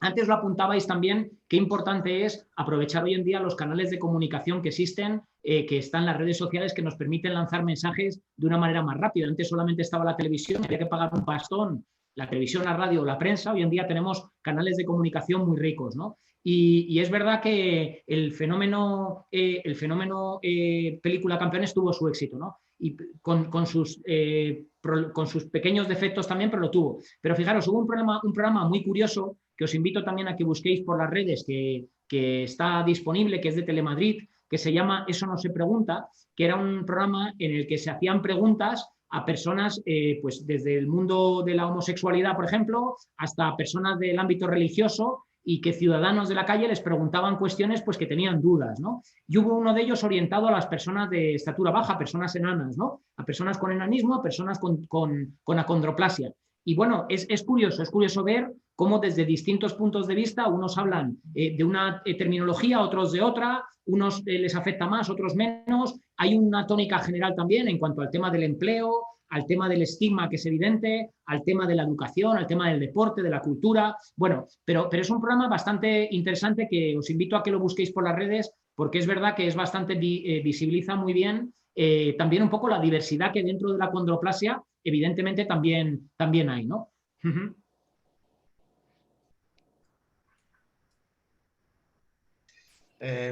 Antes lo apuntabais también, qué importante es aprovechar hoy en día los canales de comunicación que existen, que están las redes sociales, que nos permiten lanzar mensajes de una manera más rápida. Antes solamente estaba la televisión, había que pagar un pastón, la televisión, la radio o la prensa. Hoy en día tenemos canales de comunicación muy ricos, ¿no? Y es verdad que el fenómeno película Campeones tuvo su éxito, ¿no? Y con sus pequeños defectos también, pero lo tuvo. Pero fijaros, hubo un programa muy curioso que os invito también a que busquéis por las redes, que está disponible, que es de Telemadrid, que se llama Eso no se pregunta, que era un programa en el que se hacían preguntas a personas, pues desde el mundo de la homosexualidad, por ejemplo, hasta personas del ámbito religioso, y que ciudadanos de la calle les preguntaban cuestiones pues que tenían dudas, ¿no? Y hubo uno de ellos orientado a las personas de estatura baja, personas enanas, ¿no? A personas con enanismo, a personas con acondroplasia. Y bueno, es curioso ver cómo desde distintos puntos de vista unos hablan de una terminología, otros de otra, unos les afecta más, otros menos. Hay una tónica general también en cuanto al tema del empleo, al tema del estigma que es evidente, al tema de la educación, al tema del deporte, de la cultura. Bueno, pero es un programa bastante interesante que os invito a que lo busquéis por las redes, porque es verdad que es bastante, visibiliza muy bien también un poco la diversidad que dentro de la acondroplasia evidentemente también hay, ¿no?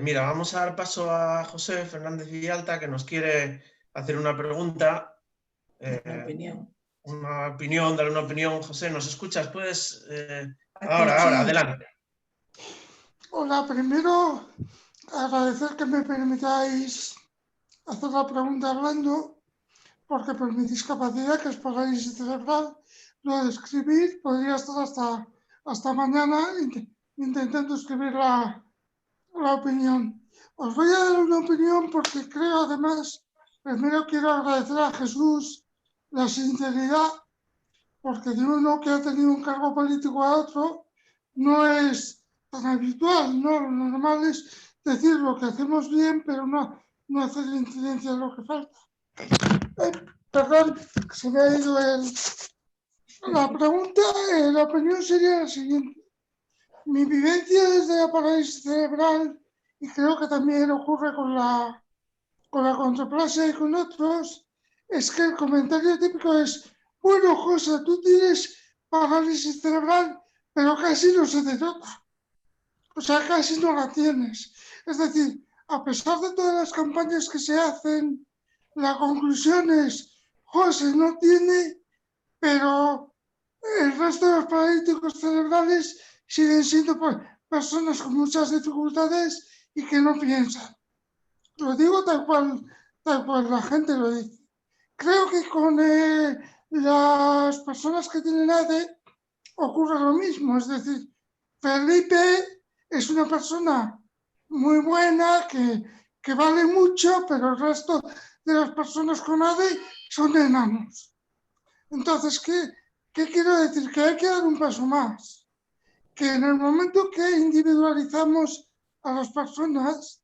Mira, vamos a dar paso a José Fernández Villalta, que nos quiere hacer una pregunta. Darle una opinión. José, ¿nos escuchas? Puedes. Ahora, adelante. Hola, primero agradecer que me permitáis hacer la pregunta hablando, porque por mi discapacidad, que es parálisis cerebral, lo de escribir podría estar hasta mañana intentando escribir la opinión. Os voy a dar una opinión porque creo, además, primero quiero agradecer a Jesús la sinceridad, porque de uno que ha tenido un cargo político a otro no es tan habitual, ¿no? Lo normal es decir lo que hacemos bien, pero no hacer incidencia de lo que falta. Perdón, se me ha ido la pregunta. La opinión sería la siguiente. Mi vivencia desde la parálisis cerebral, y creo que también ocurre con la acondroplasia y con otros, es que el comentario típico es: bueno, José, tú tienes parálisis cerebral, pero casi no se te nota. O sea, casi no la tienes. Es decir, a pesar de todas las campañas que se hacen, la conclusión es: José no tiene, pero el resto de los paralíticos cerebrales siguen siendo personas con muchas dificultades y que no piensan. Lo digo tal cual la gente lo dice. Creo que con las personas que tienen ADE ocurre lo mismo. Es decir, Felipe es una persona muy buena, que vale mucho, pero el resto de las personas con ADE son enanos. Entonces, ¿qué quiero decir? Que hay que dar un paso más. Que en el momento que individualizamos a las personas,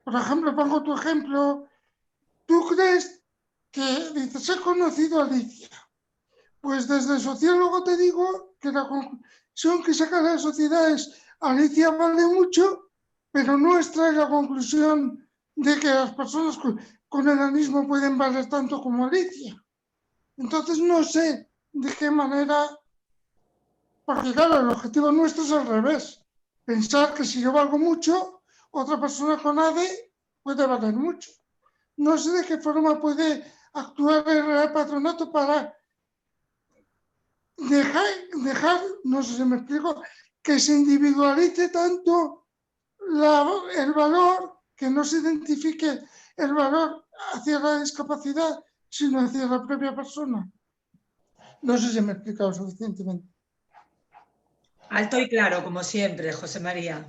por ejemplo, pongo tu ejemplo, ¿tú crees que dices, he conocido a Alicia. Pues desde el sociólogo te digo que la conclusión que saca la sociedad es Alicia vale mucho, pero no extrae la conclusión de que las personas con enanismo pueden valer tanto como Alicia. Entonces no sé de qué manera, porque claro, el objetivo nuestro es al revés. Pensar que si yo valgo mucho, otra persona con ADE puede valer mucho. No sé de qué forma puede actuar el Real Patronato para dejar, no sé si me explico, que se individualice tanto el valor, que no se identifique el valor hacia la discapacidad, sino hacia la propia persona. No sé si me he explicado suficientemente. Alto y claro, como siempre, José María.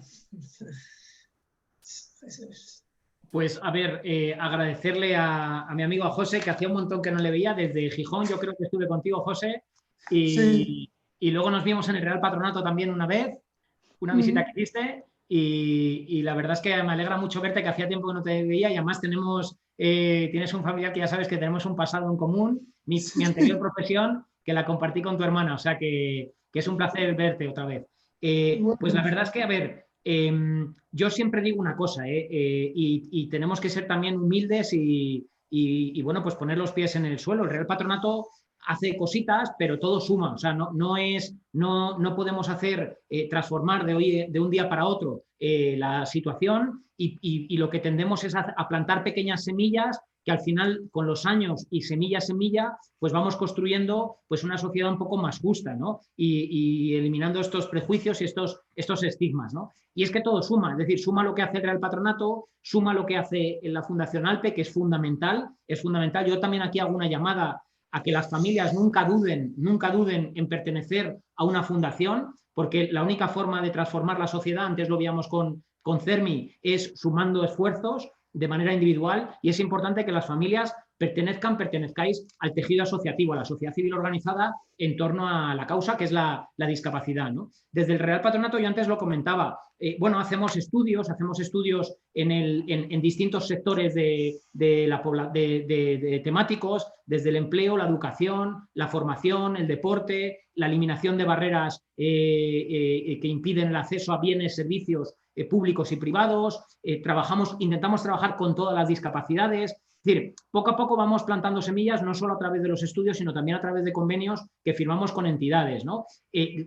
Pues a ver, agradecerle a mi amigo a José, que hacía un montón que no le veía desde Gijón. Yo creo que estuve contigo, José, y luego nos vimos en el Real Patronato también una vez, una visita que hiciste, y la verdad es que me alegra mucho verte, que hacía tiempo que no te veía, y además tienes un familiar que ya sabes que tenemos un pasado en común, mi anterior profesión, que la compartí con tu hermana, o sea que es un placer verte otra vez. Pues la verdad es que, a ver, yo siempre digo una cosa, y tenemos que ser también humildes y bueno, pues poner los pies en el suelo. El Real Patronato hace cositas, pero todo suma. O sea, no podemos transformar de un día para otro la situación y lo que tendemos es a plantar pequeñas semillas que al final, con los años y semilla a semilla, pues vamos construyendo pues una sociedad un poco más justa, ¿no? Y eliminando estos prejuicios y estos estigmas, ¿no? Y es que todo suma, es decir, suma lo que hace el Real Patronato, suma lo que hace la Fundación ALPE, que es fundamental. Yo también aquí hago una llamada a que las familias nunca duden en pertenecer a una fundación, porque la única forma de transformar la sociedad, antes lo veíamos con CERMI, es sumando esfuerzos de manera individual, y es importante que las familias pertenezcáis al tejido asociativo, a la sociedad civil organizada en torno a la causa que es la discapacidad, ¿no? Desde el Real Patronato, yo antes lo comentaba, bueno, hacemos estudios en distintos sectores de temáticos, desde el empleo, la educación, la formación, el deporte, la eliminación de barreras que impiden el acceso a bienes, servicios públicos y privados. Intentamos trabajar con todas las discapacidades. Es decir, poco a poco vamos plantando semillas, no solo a través de los estudios, sino también a través de convenios que firmamos con entidades, ¿no?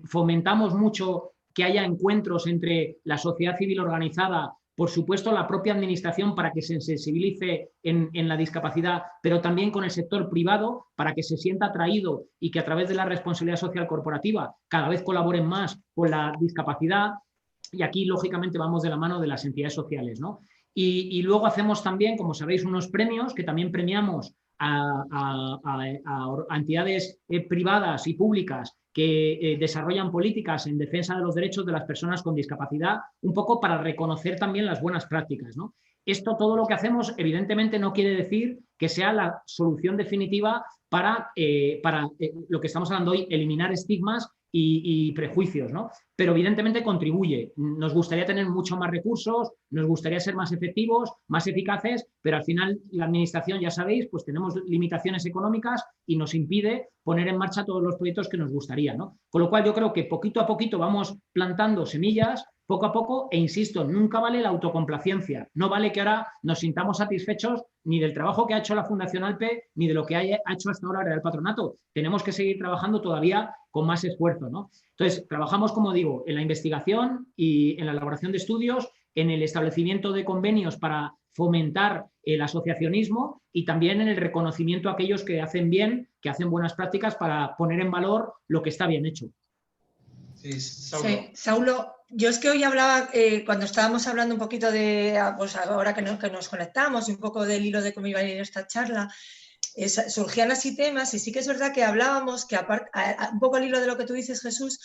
Fomentamos mucho que haya encuentros entre la sociedad civil organizada, por supuesto la propia administración para que se sensibilice en la discapacidad, pero también con el sector privado para que se sienta atraído y que a través de la responsabilidad social corporativa cada vez colaboren más con la discapacidad. Y aquí, lógicamente, vamos de la mano de las entidades sociales, ¿no? Y luego hacemos también, como sabéis, unos premios que también premiamos a entidades privadas y públicas que desarrollan políticas en defensa de los derechos de las personas con discapacidad, un poco para reconocer también las buenas prácticas, ¿no? Esto, todo lo que hacemos, evidentemente no quiere decir que sea la solución definitiva para lo que estamos hablando hoy, eliminar estigmas y prejuicios, ¿no? Pero evidentemente contribuye. Nos gustaría tener mucho más recursos, nos gustaría ser más efectivos, más eficaces, pero al final la administración, ya sabéis, pues tenemos limitaciones económicas y nos impide poner en marcha todos los proyectos que nos gustaría, ¿no? Con lo cual yo creo que poquito a poquito vamos plantando semillas, poco a poco, e insisto, nunca vale la autocomplacencia. No vale que ahora nos sintamos satisfechos ni del trabajo que ha hecho la Fundación ALPE, ni de lo que ha hecho hasta ahora el Real Patronato. Tenemos que seguir trabajando todavía con más esfuerzo, ¿no? Entonces, trabajamos, como digo, en la investigación y en la elaboración de estudios, en el establecimiento de convenios para fomentar el asociacionismo y también en el reconocimiento a aquellos que hacen bien, que hacen buenas prácticas para poner en valor lo que está bien hecho. Sí, Saulo. Sí, Saulo, yo es que hoy hablaba, cuando estábamos hablando un poquito de, pues ahora que nos conectamos y un poco del hilo de cómo iba a ir esta charla, surgían así temas y sí que es verdad que hablábamos, que aparte, un poco al hilo de lo que tú dices, Jesús,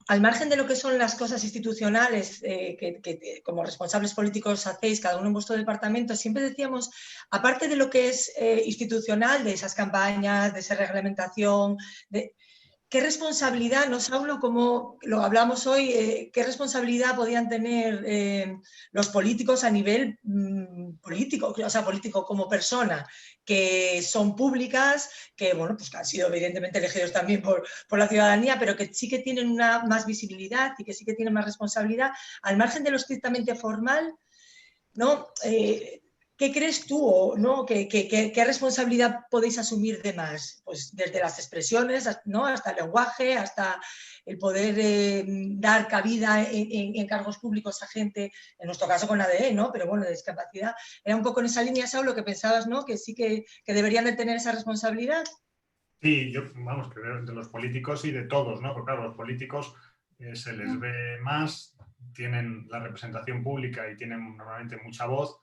al margen de lo que son las cosas institucionales que como responsables políticos hacéis, cada uno en vuestro departamento, siempre decíamos, aparte de lo que es institucional, de esas campañas, de esa reglamentación, ¿qué responsabilidad, no, Saulo, como lo hablamos hoy, qué responsabilidad podían tener los políticos a nivel político, o sea, político como persona, que son públicas, que, bueno, pues que han sido evidentemente elegidos también por la ciudadanía, pero que sí que tienen una más visibilidad y que sí que tienen más responsabilidad, al margen de lo estrictamente formal, ¿no? ¿Qué crees tú, ¿no? ¿Qué responsabilidad podéis asumir de más? Pues desde las expresiones, ¿no? Hasta el lenguaje, hasta el poder dar cabida en cargos públicos a gente, en nuestro caso con ADE, ¿no? Pero bueno, de discapacidad. Era un poco en esa línea, Saulo, que pensabas, ¿no? Que sí que deberían de tener esa responsabilidad. Sí, yo, vamos, creo de los políticos y de todos, ¿no? Porque claro, los políticos se les ve más, tienen la representación pública y tienen normalmente mucha voz.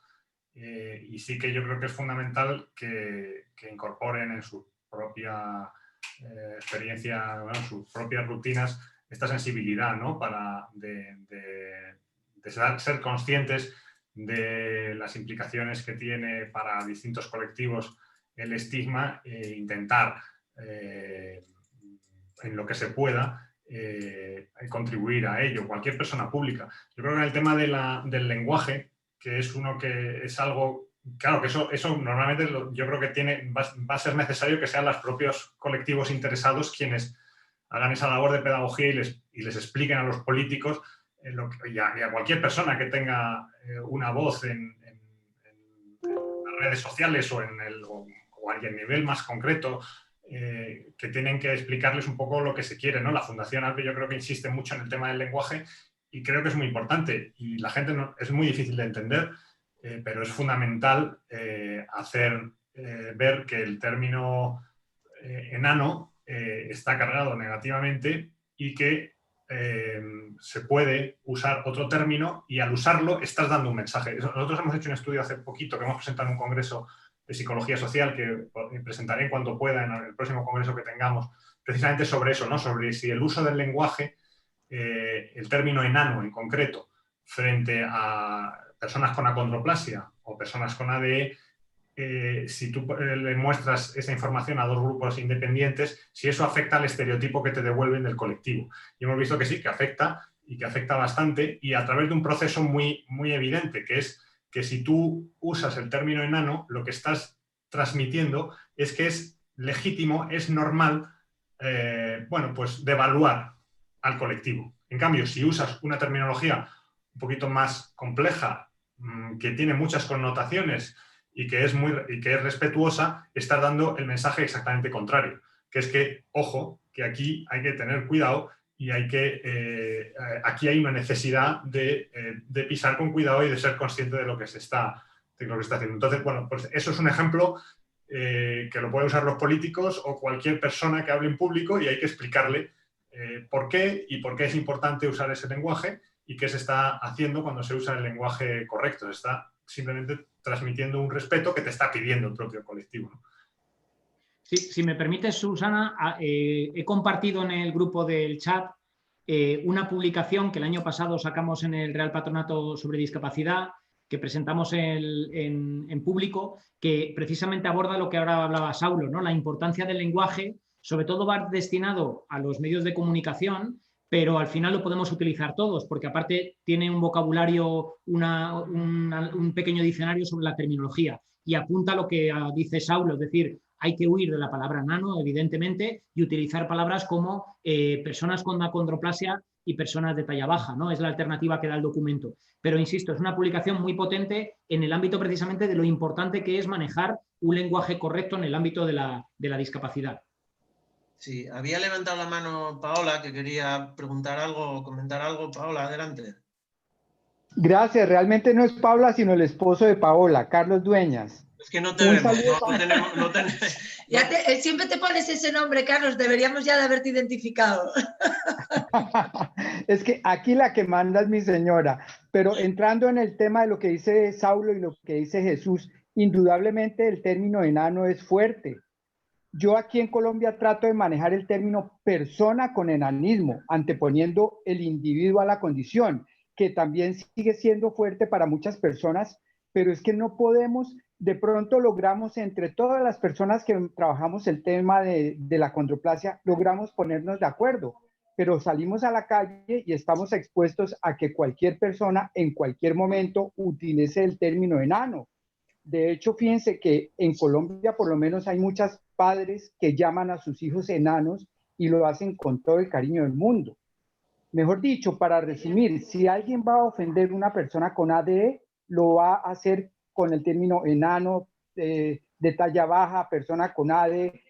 Y sí que yo creo que es fundamental que incorporen en su propia experiencia, bueno, sus propias rutinas, esta sensibilidad, ¿no? De ser conscientes de las implicaciones que tiene para distintos colectivos el estigma e intentar, en lo que se pueda, contribuir a ello, cualquier persona pública. Yo creo que en el tema del lenguaje, que es algo, claro, que eso normalmente yo creo que va a ser necesario que sean los propios colectivos interesados quienes hagan esa labor de pedagogía y les expliquen a los políticos y a cualquier persona que tenga una voz en las redes sociales o a nivel más concreto, que tienen que explicarles un poco lo que se quiere, ¿no? La Fundación ALPE yo creo que insiste mucho en el tema del lenguaje y creo que es muy importante y la gente es muy difícil de entender, pero es fundamental hacer ver que el término enano está cargado negativamente y que se puede usar otro término y al usarlo estás dando un mensaje. Nosotros hemos hecho un estudio hace poquito que hemos presentado en un congreso de psicología social que presentaré en cuanto pueda en el próximo congreso que tengamos, precisamente sobre eso, ¿no? Sobre si el uso del lenguaje, el término enano en concreto, frente a personas con acondroplasia o personas con ADE, si tú le muestras esa información a dos grupos independientes, si eso afecta al estereotipo que te devuelven del colectivo. Y hemos visto que sí, que afecta y que afecta bastante y a través de un proceso muy, muy evidente, que es que si tú usas el término enano, lo que estás transmitiendo es que es legítimo, es normal, bueno, pues devaluar al colectivo. En cambio, si usas una terminología un poquito más compleja, que tiene muchas connotaciones y que es respetuosa, estás dando el mensaje exactamente contrario, que es que, ojo, que aquí hay que tener cuidado y aquí hay una necesidad de pisar con cuidado y de ser consciente de lo que se está haciendo. Entonces, bueno, pues eso es un ejemplo que lo pueden usar los políticos o cualquier persona que hable en público y hay que explicarle por qué es importante usar ese lenguaje y qué se está haciendo cuando se usa el lenguaje correcto. Se está simplemente transmitiendo un respeto que te está pidiendo el propio colectivo, ¿no? Sí, si me permites, Susana, he compartido en el grupo del chat una publicación que el año pasado sacamos en el Real Patronato sobre Discapacidad, que presentamos en público, que precisamente aborda lo que ahora hablaba Saulo, ¿no? La importancia del lenguaje, sobre todo va destinado a los medios de comunicación, pero al final lo podemos utilizar todos, porque aparte tiene un vocabulario, un pequeño diccionario sobre la terminología y apunta lo que dice Saulo, es decir, hay que huir de la palabra nano, evidentemente, y utilizar palabras como personas con acondroplasia y personas de talla baja, ¿no? Es la alternativa que da el documento. Pero, insisto, es una publicación muy potente en el ámbito precisamente de lo importante que es manejar un lenguaje correcto en el ámbito de la discapacidad. Sí, había levantado la mano Paola, que quería preguntar algo o comentar algo. Paola, adelante. Gracias, realmente no es Paola, sino el esposo de Paola, Carlos Dueñas. Es que no te vemos, no tenemos... Siempre te pones ese nombre, Carlos, deberíamos ya de haberte identificado. Es que aquí la que manda es mi señora, pero entrando en el tema de lo que dice Saulo y lo que dice Jesús, indudablemente el término enano es fuerte. Yo aquí en Colombia trato de manejar el término persona con enanismo, anteponiendo el individuo a la condición, que también sigue siendo fuerte para muchas personas, pero es que no podemos, de pronto logramos entre todas las personas que trabajamos el tema de la acondroplasia, logramos ponernos de acuerdo, pero salimos a la calle y estamos expuestos a que cualquier persona en cualquier momento utilice el término enano. De hecho, fíjense que en Colombia por lo menos hay muchos padres que llaman a sus hijos enanos y lo hacen con todo el cariño del mundo. Mejor dicho, para resumir, si alguien va a ofender a una persona con ADE, lo va a hacer con el término enano, de talla baja, persona con ADE.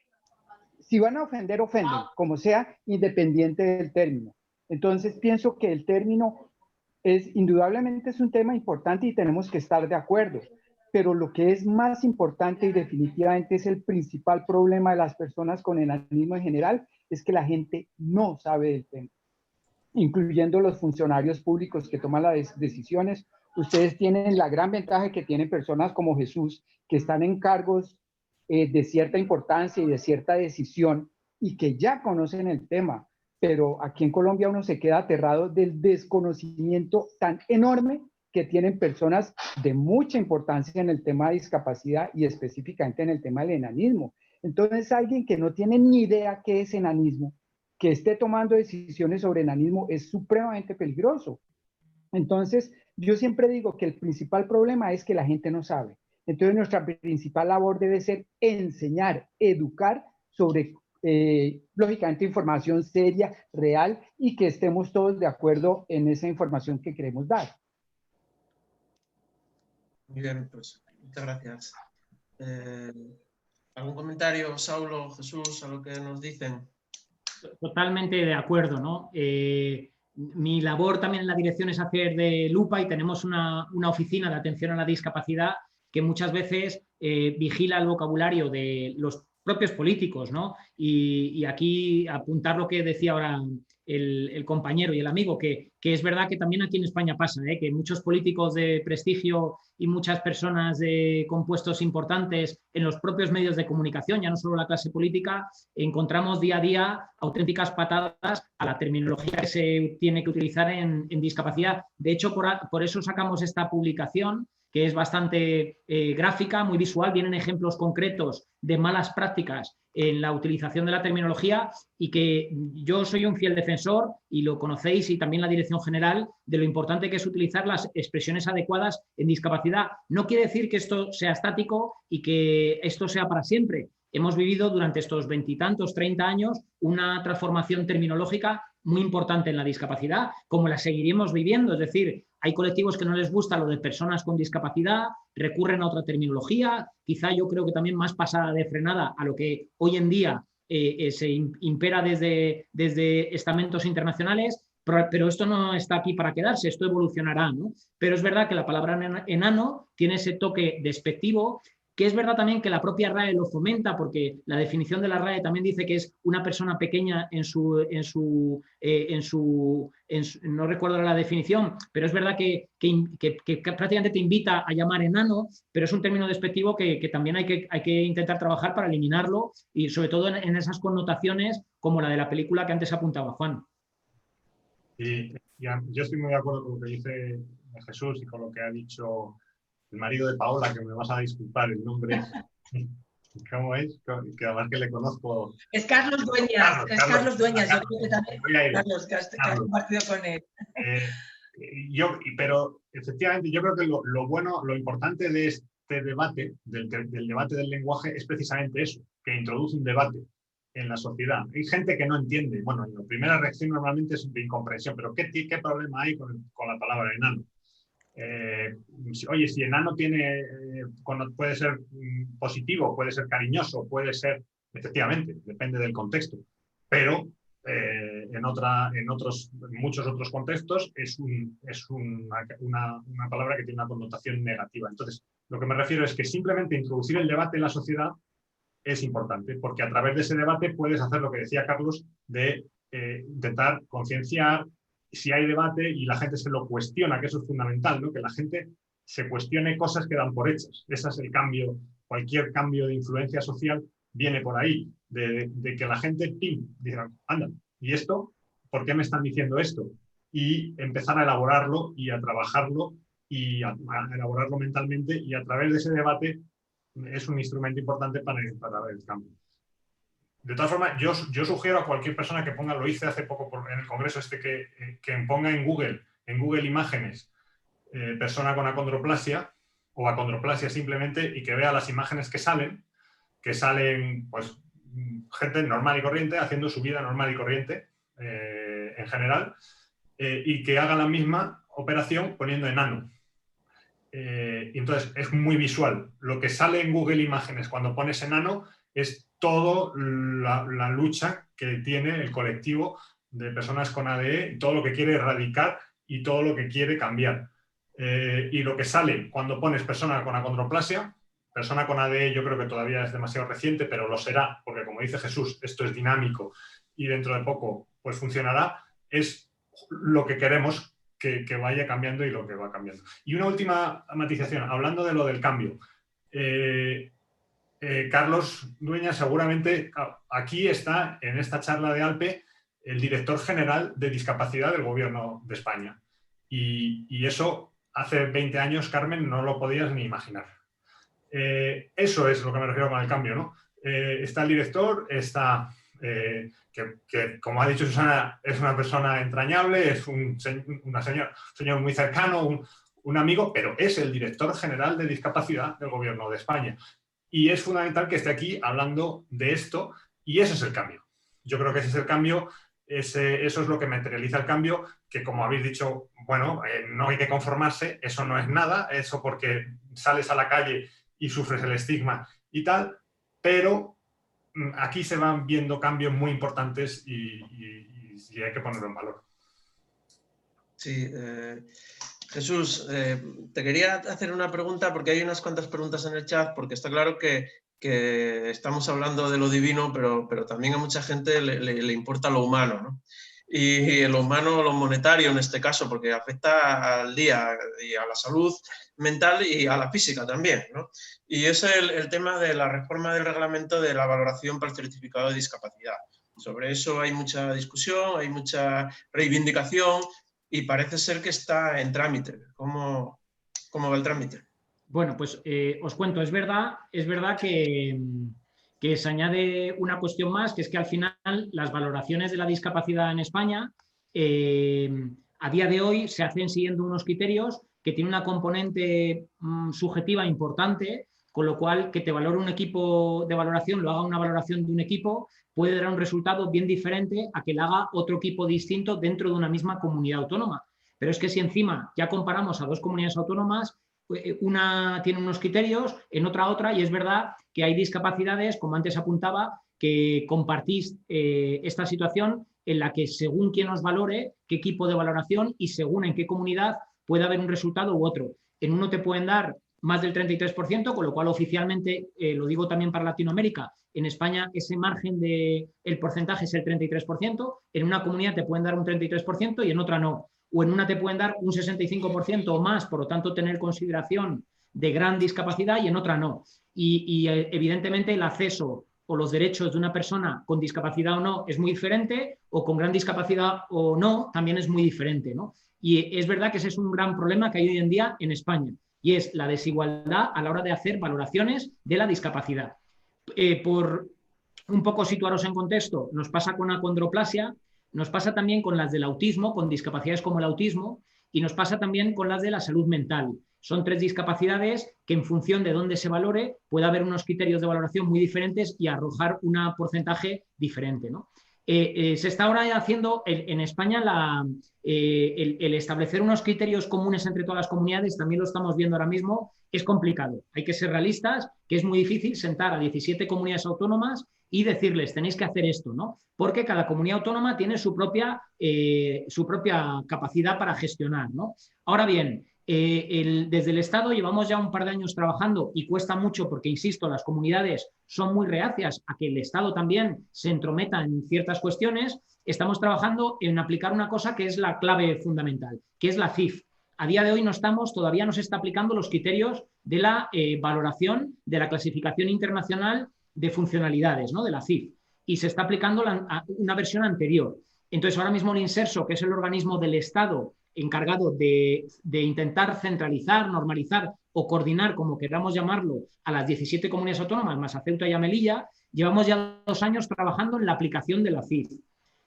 Si van a ofender, ofenden, como sea, independiente del término. Entonces, pienso que el término indudablemente es un tema importante y tenemos que estar de acuerdo. Pero lo que es más importante y definitivamente es el principal problema de las personas con enanismo en general, es que la gente no sabe del tema, incluyendo los funcionarios públicos que toman las decisiones. Ustedes tienen la gran ventaja que tienen personas como Jesús, que están en cargos de cierta importancia y de cierta decisión y que ya conocen el tema. Pero aquí en Colombia uno se queda aterrado del desconocimiento tan enorme que tienen personas de mucha importancia en el tema de discapacidad y específicamente en el tema del enanismo. Entonces, alguien que no tiene ni idea qué es enanismo, que esté tomando decisiones sobre enanismo, es supremamente peligroso. Entonces, yo siempre digo que el principal problema es que la gente no sabe. Entonces, nuestra principal labor debe ser enseñar, educar sobre, lógicamente, información seria, real, y que estemos todos de acuerdo en esa información que queremos dar. Muy bien, pues muchas gracias. ¿Algún comentario, Saulo, Jesús, a lo que nos dicen? Totalmente de acuerdo, ¿no? Mi labor también en la dirección es hacer de lupa y tenemos una oficina de atención a la discapacidad que muchas veces vigila el vocabulario de los propios políticos, ¿no? Y aquí apuntar lo que decía ahora el compañero y el amigo, que es verdad que también aquí en España pasa, que muchos políticos de prestigio y muchas personas con puestos importantes en los propios medios de comunicación, ya no solo la clase política, encontramos día a día auténticas patadas a la terminología que se tiene que utilizar en discapacidad. De hecho, por eso sacamos esta publicación, que es bastante gráfica, muy visual, vienen ejemplos concretos de malas prácticas en la utilización de la terminología y que yo soy un fiel defensor, y lo conocéis, y también la Dirección General, de lo importante que es utilizar las expresiones adecuadas en discapacidad. No quiere decir que esto sea estático y que esto sea para siempre. Hemos vivido durante estos 20 y tantos, 30 años, una transformación terminológica muy importante en la discapacidad, como la seguiremos viviendo. Es decir, hay colectivos que no les gusta lo de personas con discapacidad, recurren a otra terminología, quizá yo creo que también más pasada de frenada a lo que hoy en día se impera desde estamentos internacionales, pero esto no está aquí para quedarse, esto evolucionará, ¿no? Pero es verdad que la palabra enano tiene ese toque despectivo, que es verdad también que la propia RAE lo fomenta, porque la definición de la RAE también dice que es una persona pequeña no recuerdo la definición, pero es verdad que prácticamente te invita a llamar enano, pero es un término despectivo que también hay que intentar trabajar para eliminarlo, y sobre todo en esas connotaciones como la de la película que antes apuntaba Juan. Y yo estoy muy de acuerdo con lo que dice Jesús y con lo que ha dicho el marido de Paola, que me vas a disculpar el nombre. ¿Cómo es? Que además que le conozco. Es Carlos Dueñas. Carlos Dueñas. Yo creo que también. Carlos, que has compartido con él. Pero efectivamente, yo creo que lo bueno, lo importante de este debate, del debate del lenguaje, es precisamente eso, que introduce un debate en la sociedad. Hay gente que no entiende. Bueno, la primera reacción normalmente es de incomprensión, pero ¿qué problema hay con la palabra enano? Oye, si enano puede ser positivo, puede ser cariñoso, puede ser, efectivamente, depende del contexto, pero en muchos otros contextos es una palabra que tiene una connotación negativa. Entonces, lo que me refiero es que simplemente introducir el debate en la sociedad es importante, porque a través de ese debate puedes hacer lo que decía Carlos, de intentar concienciar. Si hay debate y la gente se lo cuestiona, que eso es fundamental, ¿no? Que la gente se cuestione cosas que dan por hechas. Ese es el cambio. Cualquier cambio de influencia social viene por ahí, de que la gente diga, anda, ¿y esto? ¿Por qué me están diciendo esto? Y empezar a elaborarlo y a trabajarlo y a elaborarlo mentalmente, y a través de ese debate es un instrumento importante para ver el cambio. De todas formas, yo sugiero a cualquier persona que ponga, lo hice hace poco en el congreso que ponga en Google Imágenes persona con acondroplasia o acondroplasia simplemente, y que vea las imágenes que salen pues gente normal y corriente haciendo su vida normal y corriente en general, y que haga la misma operación poniendo enano. Y entonces es muy visual. Lo que sale en Google Imágenes cuando pones enano es toda la lucha que tiene el colectivo de personas con ADE, todo lo que quiere erradicar y todo lo que quiere cambiar. Y lo que sale cuando pones persona con acondroplasia, persona con ADE yo creo que todavía es demasiado reciente, pero lo será, porque como dice Jesús, esto es dinámico y dentro de poco pues funcionará, es lo que queremos que vaya cambiando y lo que va cambiando. Y una última matización, hablando de lo del cambio. Carlos Dueñas, seguramente aquí está, en esta charla de ALPE, el director general de discapacidad del Gobierno de España. Y eso hace 20 años, Carmen, no lo podías ni imaginar. Eso es lo que me refiero con el cambio, ¿no? Está el director, está... que, como ha dicho Susana, es una persona entrañable, es un señor muy cercano, un amigo, pero es el director general de discapacidad del Gobierno de España. Y es fundamental que esté aquí hablando de esto, y ese es el cambio. Yo creo que ese es el cambio, eso es lo que materializa el cambio, que como habéis dicho, bueno, no hay que conformarse, eso no es nada, eso porque sales a la calle y sufres el estigma y tal, pero aquí se van viendo cambios muy importantes y hay que ponerlo en valor. Sí, Jesús, te quería hacer una pregunta porque hay unas cuantas preguntas en el chat, porque está claro que estamos hablando de lo divino, pero también a mucha gente le importa lo humano, ¿no? Y lo humano, lo monetario en este caso, porque afecta al día y a la salud mental y a la física también, ¿no? Y es el tema de la reforma del reglamento de la valoración para el certificado de discapacidad. Sobre eso hay mucha discusión, hay mucha reivindicación y parece ser que está en trámite. ¿Cómo va el trámite? Bueno, pues os cuento, es verdad que se añade una cuestión más, que es que al final las valoraciones de la discapacidad en España a día de hoy se hacen siguiendo unos criterios que tienen una componente subjetiva importante, con lo cual que te valore un equipo de valoración, lo haga una valoración de un equipo, puede dar un resultado bien diferente a que lo haga otro equipo distinto dentro de una misma comunidad autónoma. Pero es que si encima ya comparamos a dos comunidades autónomas, una tiene unos criterios, en otra, y es verdad que hay discapacidades, como antes apuntaba, que compartís esta situación en la que según quién os valore, qué equipo de valoración y según en qué comunidad puede haber un resultado u otro. En uno te pueden dar más del 33%, con lo cual oficialmente, lo digo también para Latinoamérica, en España ese margen del porcentaje es el 33%, en una comunidad te pueden dar un 33% y en otra no. O en una te pueden dar un 65% o más, por lo tanto tener consideración de gran discapacidad, y en otra no. Y evidentemente el acceso o los derechos de una persona con discapacidad o no es muy diferente, o con gran discapacidad o no también es muy diferente, ¿no? Y es verdad que ese es un gran problema que hay hoy en día en España, y es la desigualdad a la hora de hacer valoraciones de la discapacidad. Por un poco situaros en contexto, nos pasa con acondroplasia, nos pasa también con las del autismo, con discapacidades como el autismo, y nos pasa también con las de la salud mental. Son 3 discapacidades que en función de dónde se valore puede haber unos criterios de valoración muy diferentes y arrojar un porcentaje diferente, ¿no? Se está ahora haciendo en España el establecer unos criterios comunes entre todas las comunidades, también lo estamos viendo ahora mismo, es complicado. Hay que ser realistas, que es muy difícil sentar a 17 comunidades autónomas y decirles, tenéis que hacer esto, ¿no? Porque cada comunidad autónoma tiene su propia capacidad para gestionar, ¿no? Ahora bien, desde el Estado llevamos ya un par de años trabajando y cuesta mucho porque, insisto, las comunidades son muy reacias a que el Estado también se entrometa en ciertas cuestiones. Estamos trabajando en aplicar una cosa que es la clave fundamental, que es la CIF. A día de hoy todavía no se está aplicando los criterios de la valoración de la clasificación internacional de funcionalidades, ¿no? De la CIF, y se está aplicando una versión anterior. Entonces, ahora mismo el INSERSO, que es el organismo del Estado encargado de intentar centralizar, normalizar o coordinar, como queramos llamarlo, a las 17 comunidades autónomas, más a Ceuta y a Melilla. Llevamos ya 2 años trabajando en la aplicación de la CID.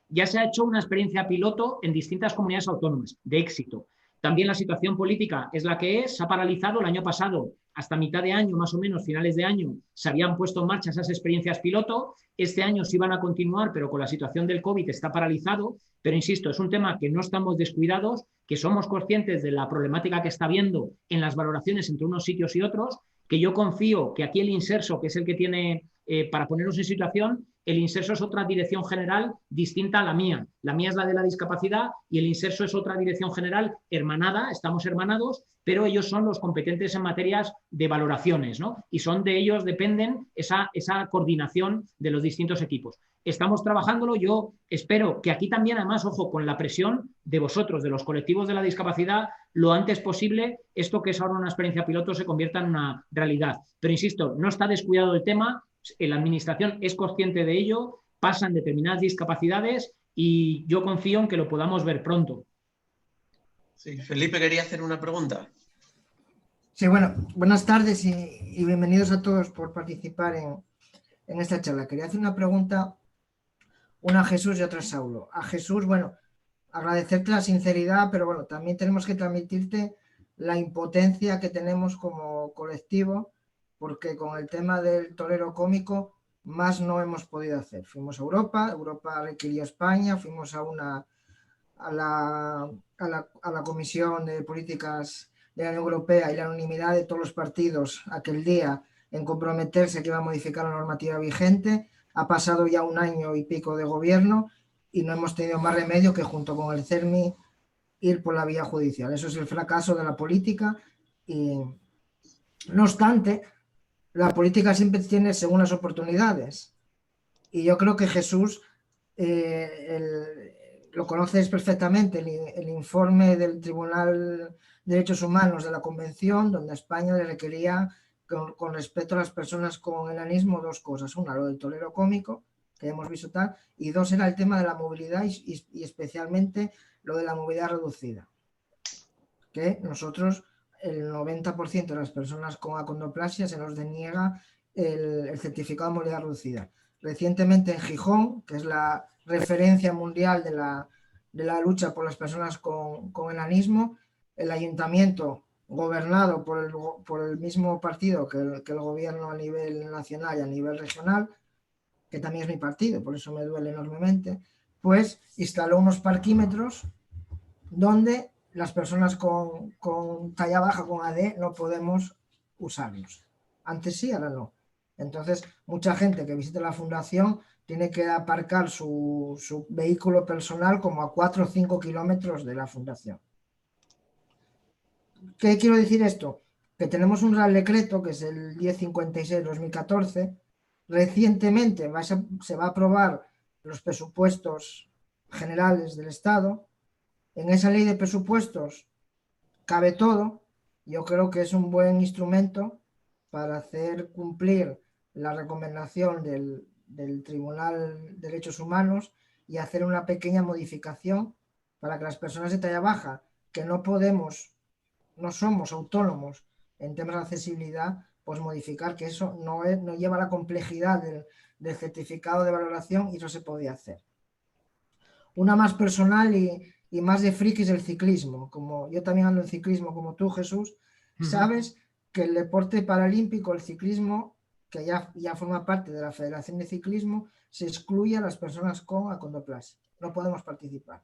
Ya se ha hecho una experiencia piloto en distintas comunidades autónomas, de éxito. También la situación política es la que es, se ha paralizado el año pasado, hasta mitad de año, más o menos, finales de año, se habían puesto en marcha esas experiencias piloto. Este año sí van a continuar, pero con la situación del COVID está paralizado. Pero insisto, es un tema que no estamos descuidados, que somos conscientes de la problemática que está habiendo en las valoraciones entre unos sitios y otros, que yo confío que aquí el Inserso, que es el que tiene, para ponernos en situación, el Inserso es otra dirección general distinta a la mía. La mía es la de la discapacidad y el Inserso es otra dirección general hermanada, estamos hermanados, pero ellos son los competentes en materias de valoraciones, ¿no? Y son de ellos dependen esa coordinación de los distintos equipos. Estamos trabajándolo, yo espero que aquí también, además, ojo, con la presión de vosotros, de los colectivos de la discapacidad, lo antes posible, esto que es ahora una experiencia piloto se convierta en una realidad. Pero insisto, no está descuidado el tema, la administración es consciente de ello, pasan determinadas discapacidades y yo confío en que lo podamos ver pronto. Sí, Felipe quería hacer una pregunta. Sí, bueno, buenas tardes y bienvenidos a todos por participar en esta charla. Quería hacer una pregunta, una a Jesús y otra a Saulo. A Jesús, bueno, agradecerte la sinceridad, pero bueno, también tenemos que transmitirte la impotencia que tenemos como colectivo, porque con el tema del torero cómico más no hemos podido hacer. Fuimos a Europa, Europa requirió a España, fuimos a la Comisión de Políticas de la Unión Europea y la unanimidad de todos los partidos aquel día en comprometerse que iba a modificar la normativa vigente. Ha pasado ya 1 año y pico de gobierno y no hemos tenido más remedio que junto con el CERMI ir por la vía judicial. Eso es el fracaso de la política y no obstante, la política siempre tiene segundas oportunidades y yo creo que Jesús lo conoces perfectamente, el informe del Tribunal de Derechos Humanos de la Convención, donde España le requería con respecto a las personas con enanismo 2 cosas. Una, lo del torero cómico, que hemos visto tal, y 2 era el tema de la movilidad y especialmente lo de la movilidad reducida. Que nosotros, el 90% de las personas con acondroplasia se nos deniega el certificado de movilidad reducida. Recientemente en Gijón, que es la referencia mundial de la lucha por las personas con enanismo, el ayuntamiento gobernado por el mismo partido que el gobierno a nivel nacional y a nivel regional, que también es mi partido, por eso me duele enormemente, pues instaló unos parquímetros donde las personas con talla baja, con AD, no podemos usarlos. Antes sí, ahora no. Entonces, mucha gente que visite la fundación tiene que aparcar su vehículo personal como a 4 o 5 kilómetros de la fundación. ¿Qué quiero decir esto? Que tenemos un Real Decreto, que es el 1056-2014. Recientemente se va a aprobar los presupuestos generales del Estado. En esa ley de presupuestos cabe todo. Yo creo que es un buen instrumento para hacer cumplir la recomendación del Tribunal de Derechos Humanos y hacer una pequeña modificación para que las personas de talla baja, que no somos autónomos en temas de accesibilidad, pues modificar que eso no lleva la complejidad del certificado de valoración y eso se podía hacer. Una más personal y más de frikis del ciclismo, como yo también ando en ciclismo como tú, Jesús, sabes que el deporte paralímpico, el ciclismo, que ya forma parte de la Federación de Ciclismo, se excluye a las personas con acondroplasia. No podemos participar.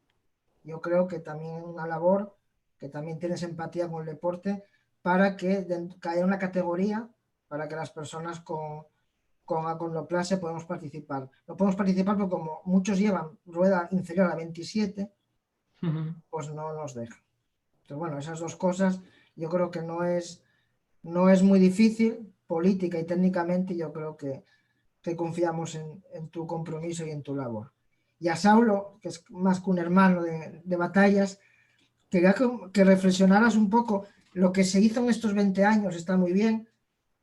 Yo creo que también es una labor que también tienes empatía con el deporte para que haya una categoría para que las personas con acondroplasia podamos participar. No podemos participar porque como muchos llevan rueda inferior a 27, pues no nos dejan. Entonces, bueno, esas 2 cosas yo creo que no es muy difícil, política y técnicamente, yo creo que confiamos en tu compromiso y en tu labor. Y a Saulo, que es más que un hermano de batallas, quería que reflexionaras un poco. Lo que se hizo en estos 20 años está muy bien,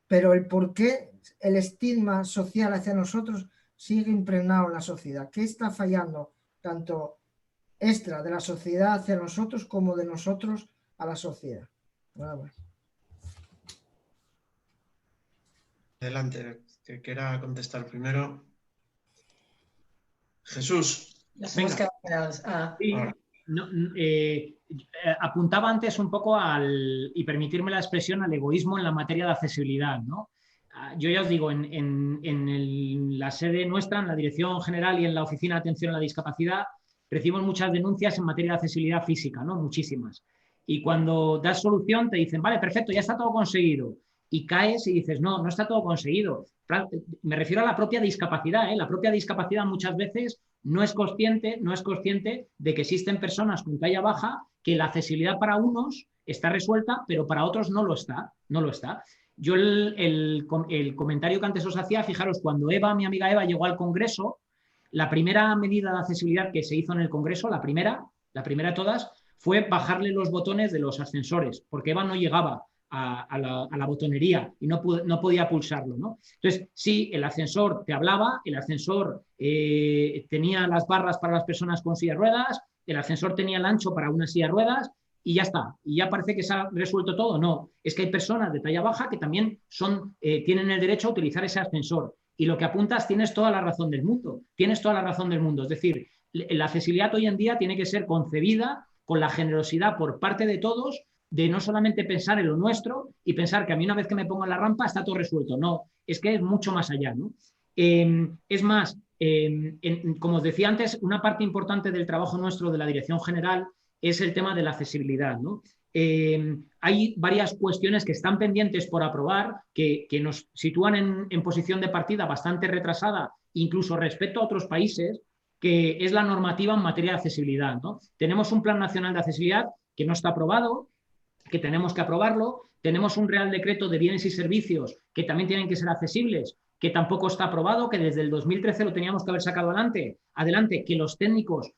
pero el por qué el estigma social hacia nosotros sigue impregnado en la sociedad. ¿Qué está fallando tanto extra de la sociedad hacia nosotros como de nosotros a la sociedad. Nada más. Adelante, que quiera contestar primero. Jesús. Nos hemos Venga. quedado parados. Sí, Ahora. apuntaba antes un poco y permitirme la expresión, al egoísmo en la materia de accesibilidad, ¿no? Yo ya os digo, en la sede nuestra, en la Dirección General y en la Oficina de Atención a la Discapacidad, recibimos muchas denuncias en materia de accesibilidad física, ¿no? Muchísimas. Y cuando das solución te dicen, vale, perfecto, ya está todo conseguido. Y caes y dices, no, no está todo conseguido. Me refiero a la propia discapacidad, ¿eh? La propia discapacidad muchas veces no es consciente de que existen personas con talla baja que la accesibilidad para unos está resuelta, pero para otros no lo está. No lo está. Yo el comentario que antes os hacía, fijaros, cuando mi amiga Eva, llegó al Congreso, la primera medida de accesibilidad que se hizo en el Congreso, la primera de todas, fue bajarle los botones de los ascensores, porque Eva no llegaba a la botonería y no podía pulsarlo, ¿no? Entonces, sí, el ascensor te hablaba, el ascensor tenía las barras para las personas con silla de ruedas, el ascensor tenía el ancho para una silla de ruedas y ya está. Y ya parece que se ha resuelto todo. No, es que hay personas de talla baja que también tienen el derecho a utilizar ese ascensor. Y lo que apuntas, tienes toda la razón del mundo. Tienes toda la razón del mundo. Es decir, la accesibilidad hoy en día tiene que ser concebida con la generosidad por parte de todos, de no solamente pensar en lo nuestro y pensar que a mí una vez que me pongo en la rampa está todo resuelto. No, es que es mucho más allá, ¿no? Es más, como os decía antes, una parte importante del trabajo nuestro de la Dirección General es el tema de la accesibilidad, ¿no? Hay varias cuestiones que están pendientes por aprobar que nos sitúan en posición de partida bastante retrasada, incluso respecto a otros países, que es la normativa en materia de accesibilidad, ¿no? Tenemos un Plan Nacional de Accesibilidad que no está aprobado, que tenemos que aprobarlo. Tenemos un Real Decreto de Bienes y Servicios que también tienen que ser accesibles, que tampoco está aprobado, que desde el 2013 lo teníamos que haber sacado adelante, que los técnicos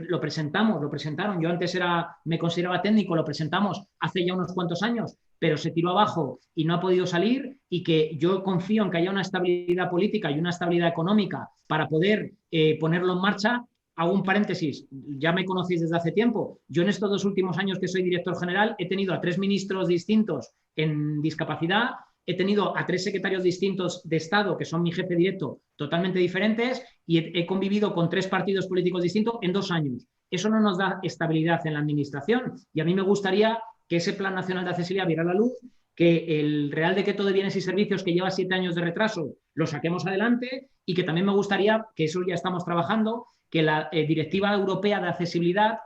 lo presentaron, yo antes me consideraba técnico, lo presentamos hace ya unos cuantos años, pero se tiró abajo y no ha podido salir, y que yo confío en que haya una estabilidad política y una estabilidad económica para poder ponerlo en marcha. Hago un paréntesis, ya me conocéis desde hace tiempo. Yo en estos 2 últimos años que soy director general he tenido a 3 ministros distintos en discapacidad, he tenido a 3 secretarios distintos de Estado, que son mi jefe directo, totalmente diferentes, y he convivido con 3 partidos políticos distintos en 2 años. Eso no nos da estabilidad en la administración, y a mí me gustaría que ese Plan Nacional de Accesibilidad viera la luz, que el Real Decreto de Bienes y Servicios, que lleva 7 años de retraso, lo saquemos adelante, y que también me gustaría, que eso ya estamos trabajando, que la Directiva Europea de Accesibilidad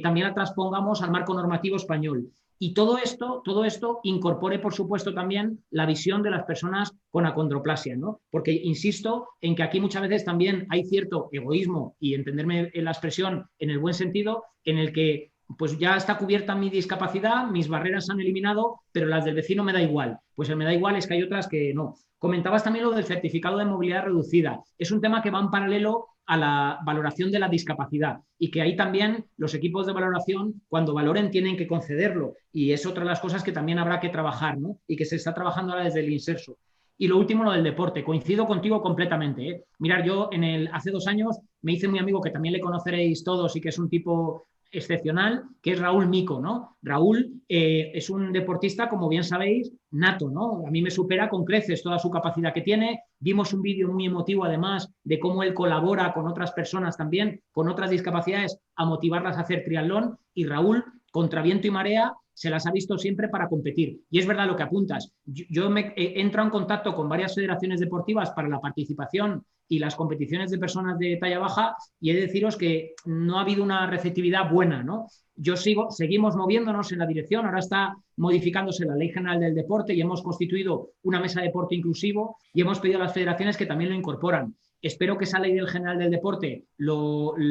también la transpongamos al marco normativo español. Y todo esto incorpore, por supuesto, también la visión de las personas con acondroplasia, ¿no? Porque insisto en que aquí muchas veces también hay cierto egoísmo, y entenderme en la expresión en el buen sentido, en el que pues ya está cubierta mi discapacidad, mis barreras se han eliminado, pero las del vecino me da igual. Pues el me da igual es que hay otras que no. Comentabas también lo del certificado de movilidad reducida. Es un tema que va en paralelo a la valoración de la discapacidad, y que ahí también los equipos de valoración, cuando valoren, tienen que concederlo, y es otra de las cosas que también habrá que trabajar, ¿no? Y que se está trabajando ahora desde el Inserso. Y lo último, lo del deporte. Coincido contigo completamente, ¿eh? Mirad, yo hace 2 años me hice muy amigo, que también le conoceréis todos y que es un tipo excepcional, que es Raúl Mico, ¿no? Raúl es un deportista, como bien sabéis, nato, ¿no? A mí me supera con creces toda su capacidad que tiene. Vimos un vídeo muy emotivo, además, de cómo él colabora con otras personas también, con otras discapacidades, a motivarlas a hacer triatlón, y Raúl, contra viento y marea, se las ha visto siempre para competir. Y es verdad lo que apuntas. Yo he entrado en contacto con varias federaciones deportivas para la participación y las competiciones de personas de talla baja, y he de deciros que no ha habido una receptividad buena, ¿no? Seguimos moviéndonos en la dirección. Ahora está modificándose la Ley General del Deporte y hemos constituido una mesa de deporte inclusivo, y hemos pedido a las federaciones que también lo incorporan. Espero que esa Ley General del Deporte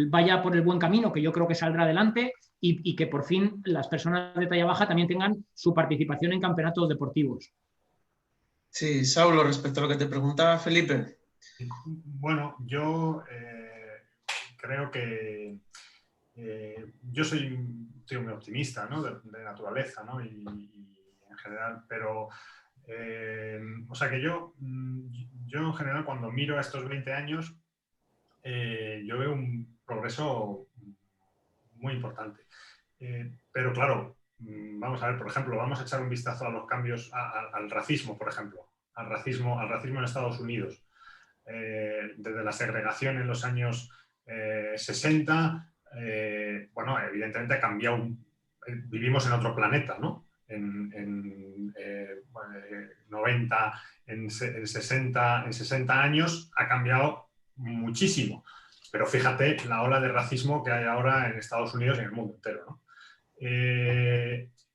vaya por el buen camino, que yo creo que saldrá adelante, y que por fin las personas de talla baja también tengan su participación en campeonatos deportivos. Sí, Saulo, respecto a lo que te preguntaba Felipe. Bueno, yo creo que yo soy un tío muy optimista, ¿no? de naturaleza, ¿no? y en general, pero o sea que yo en general, cuando miro a estos 20 años, yo veo un progreso muy importante. Pero claro, vamos a ver, por ejemplo, vamos a echar un vistazo a los cambios, al racismo, por ejemplo, al racismo en Estados Unidos. Desde la segregación en los años 60, bueno, evidentemente ha cambiado, vivimos en otro planeta, ¿no? En 90, en 60 años ha cambiado muchísimo. Pero fíjate la ola de racismo que hay ahora en Estados Unidos y en el mundo entero, ¿no?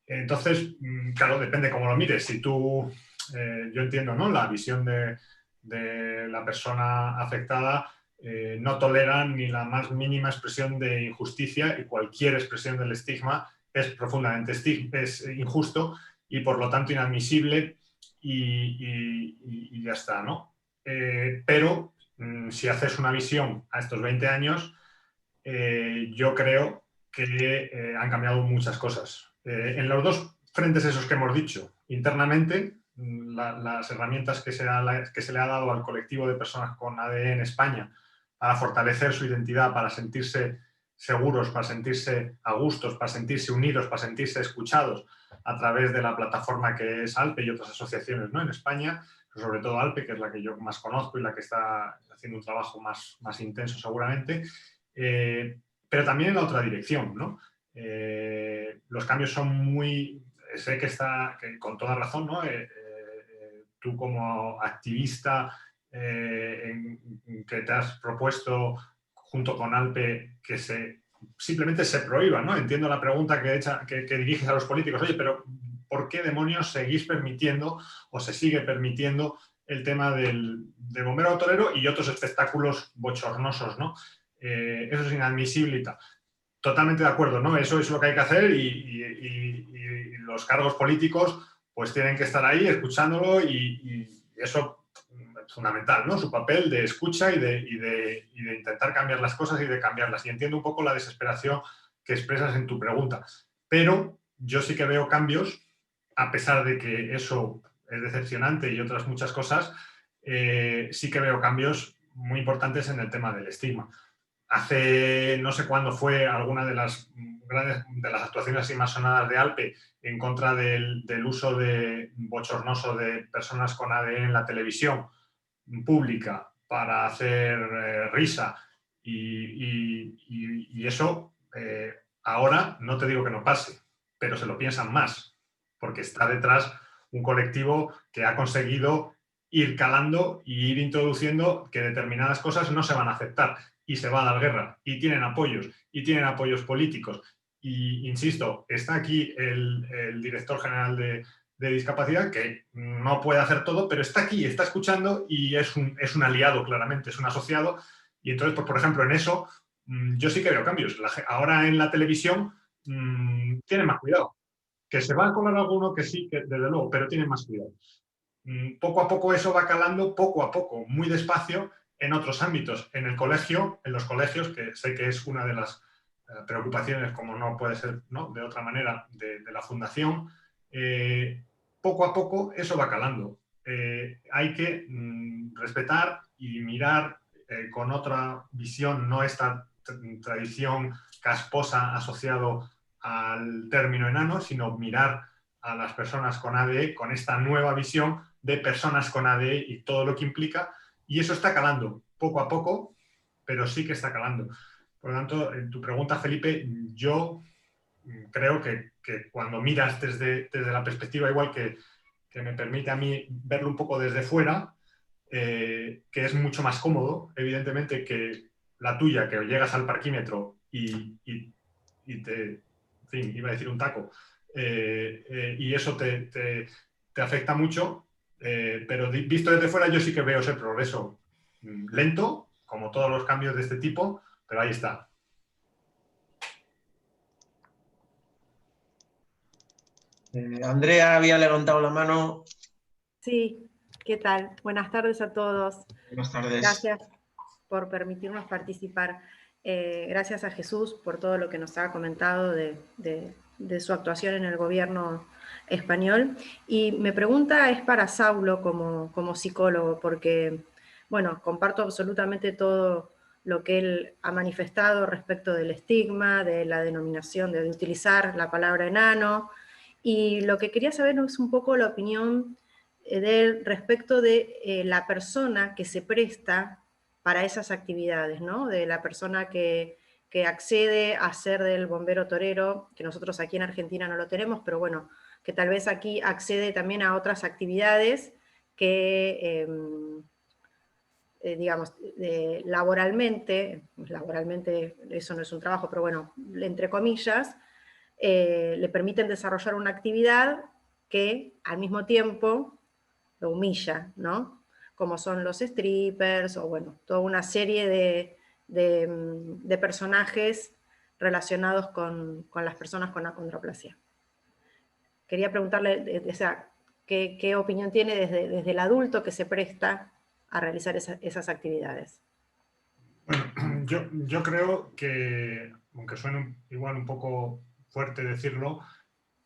Entonces, claro, depende cómo lo mires. Si tú, yo entiendo, ¿no? La visión de la persona afectada no tolera ni la más mínima expresión de injusticia, y cualquier expresión del estigma es profundamente es injusto y por lo tanto inadmisible, y ya está, ¿no? Pero si haces una visión a estos 20 años, yo creo que han cambiado muchas cosas. En los dos frentes esos que hemos dicho, internamente, las herramientas que se le ha dado al colectivo de personas con ADE en España para fortalecer su identidad, para sentirse seguros, para sentirse a gustos, para sentirse unidos, para sentirse escuchados a través de la plataforma que es ALPE y otras asociaciones, ¿no? En España, sobre todo ALPE, que es la que yo más conozco y la que está haciendo un trabajo más intenso seguramente, pero también en la otra dirección, ¿no? Los cambios son muy... Sé que con toda razón, ¿no? Tú como activista que te has propuesto junto con ALPE que simplemente se prohíba, ¿no? Entiendo la pregunta que diriges a los políticos. Oye, pero ¿por qué demonios seguís permitiendo o se sigue permitiendo el tema del bombero torero y otros espectáculos bochornosos, ¿no? Eso es inadmisible y tal. Totalmente de acuerdo, ¿no? Eso es lo que hay que hacer, y los cargos políticos pues tienen que estar ahí escuchándolo, y eso es fundamental, ¿no? Su papel de escucha y de intentar cambiar las cosas y de cambiarlas. Y entiendo un poco la desesperación que expresas en tu pregunta. Pero yo sí que veo cambios, a pesar de que eso es decepcionante y otras muchas cosas, sí que veo cambios muy importantes en el tema del estigma. Hace no sé cuándo fue alguna de las actuaciones así más sonadas de ALPE en contra del uso bochornoso de personas con ADE en la televisión pública para hacer risa, y eso ahora no te digo que no pase, pero se lo piensan más, porque está detrás un colectivo que ha conseguido ir calando y ir introduciendo que determinadas cosas no se van a aceptar y se va a dar guerra, y tienen apoyos políticos. Y insisto, está aquí el director general de discapacidad, que no puede hacer todo, pero está aquí, está escuchando, y es un aliado, claramente, es un asociado. Y entonces, pues, por ejemplo, en eso yo sí que veo cambios. Ahora en la televisión tienen más cuidado. Que se va a colar alguno, que sí, que desde luego, pero tienen más cuidado. Poco a poco eso va calando, poco a poco, muy despacio, en otros ámbitos. En el colegio, en los colegios, que sé que es una de las preocupaciones, como no puede ser, ¿no?, de otra manera, de la Fundación, poco a poco eso va calando. Hay que respetar y mirar con otra visión, no esta tradición casposa asociado al término enano, sino mirar a las personas con ADE con esta nueva visión de personas con ADE y todo lo que implica, y eso está calando poco a poco, pero sí que está calando. Por lo tanto, en tu pregunta, Felipe, yo creo que cuando miras desde la perspectiva, igual que me permite a mí verlo un poco desde fuera, que es mucho más cómodo, evidentemente, que la tuya, que llegas al parquímetro y te, en fin, iba a decir un taco, y eso te afecta mucho, pero visto desde fuera yo sí que veo ese progreso lento, como todos los cambios de este tipo, pero ahí está. Andrea había levantado la mano. Sí, ¿qué tal? Buenas tardes a todos. Buenas tardes. Gracias por permitirnos participar. Gracias a Jesús por todo lo que nos ha comentado de su actuación en el gobierno español. Y mi pregunta es para Saulo como psicólogo, porque, bueno, comparto absolutamente todo lo que él ha manifestado respecto del estigma, de la denominación, de utilizar la palabra enano. Y lo que quería saber es un poco la opinión de él respecto de la persona que se presta para esas actividades, ¿no? De la persona que accede a ser del bombero torero, que nosotros aquí en Argentina no lo tenemos, pero bueno, que tal vez aquí accede también a otras actividades que, digamos, laboralmente eso no es un trabajo, pero bueno, entre comillas, le permiten desarrollar una actividad que al mismo tiempo lo humilla, ¿no? Como son los strippers, o bueno, toda una serie de personajes relacionados con las personas con acondroplasia. Quería preguntarle, ¿qué opinión tiene desde el adulto que se presta a realizar esas actividades? Bueno, yo creo que, aunque suene igual un poco fuerte decirlo,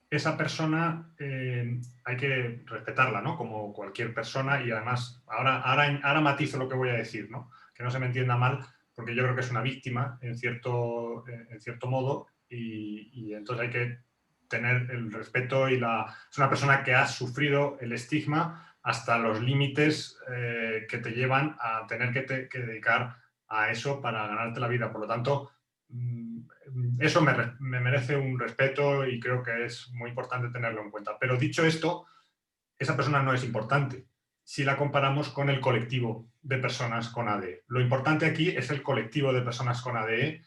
esa persona hay que respetarla, ¿no? Como cualquier persona, y además, ahora matizo lo que voy a decir, ¿no? Que no se me entienda mal, porque yo creo que es una víctima, en cierto modo, y entonces hay que tener el respeto es una persona que ha sufrido el estigma hasta los límites que te llevan a tener que dedicar a eso para ganarte la vida. Por lo tanto, eso me merece un respeto y creo que es muy importante tenerlo en cuenta. Pero dicho esto, esa persona no es importante si la comparamos con el colectivo de personas con ADE. Lo importante aquí es el colectivo de personas con ADE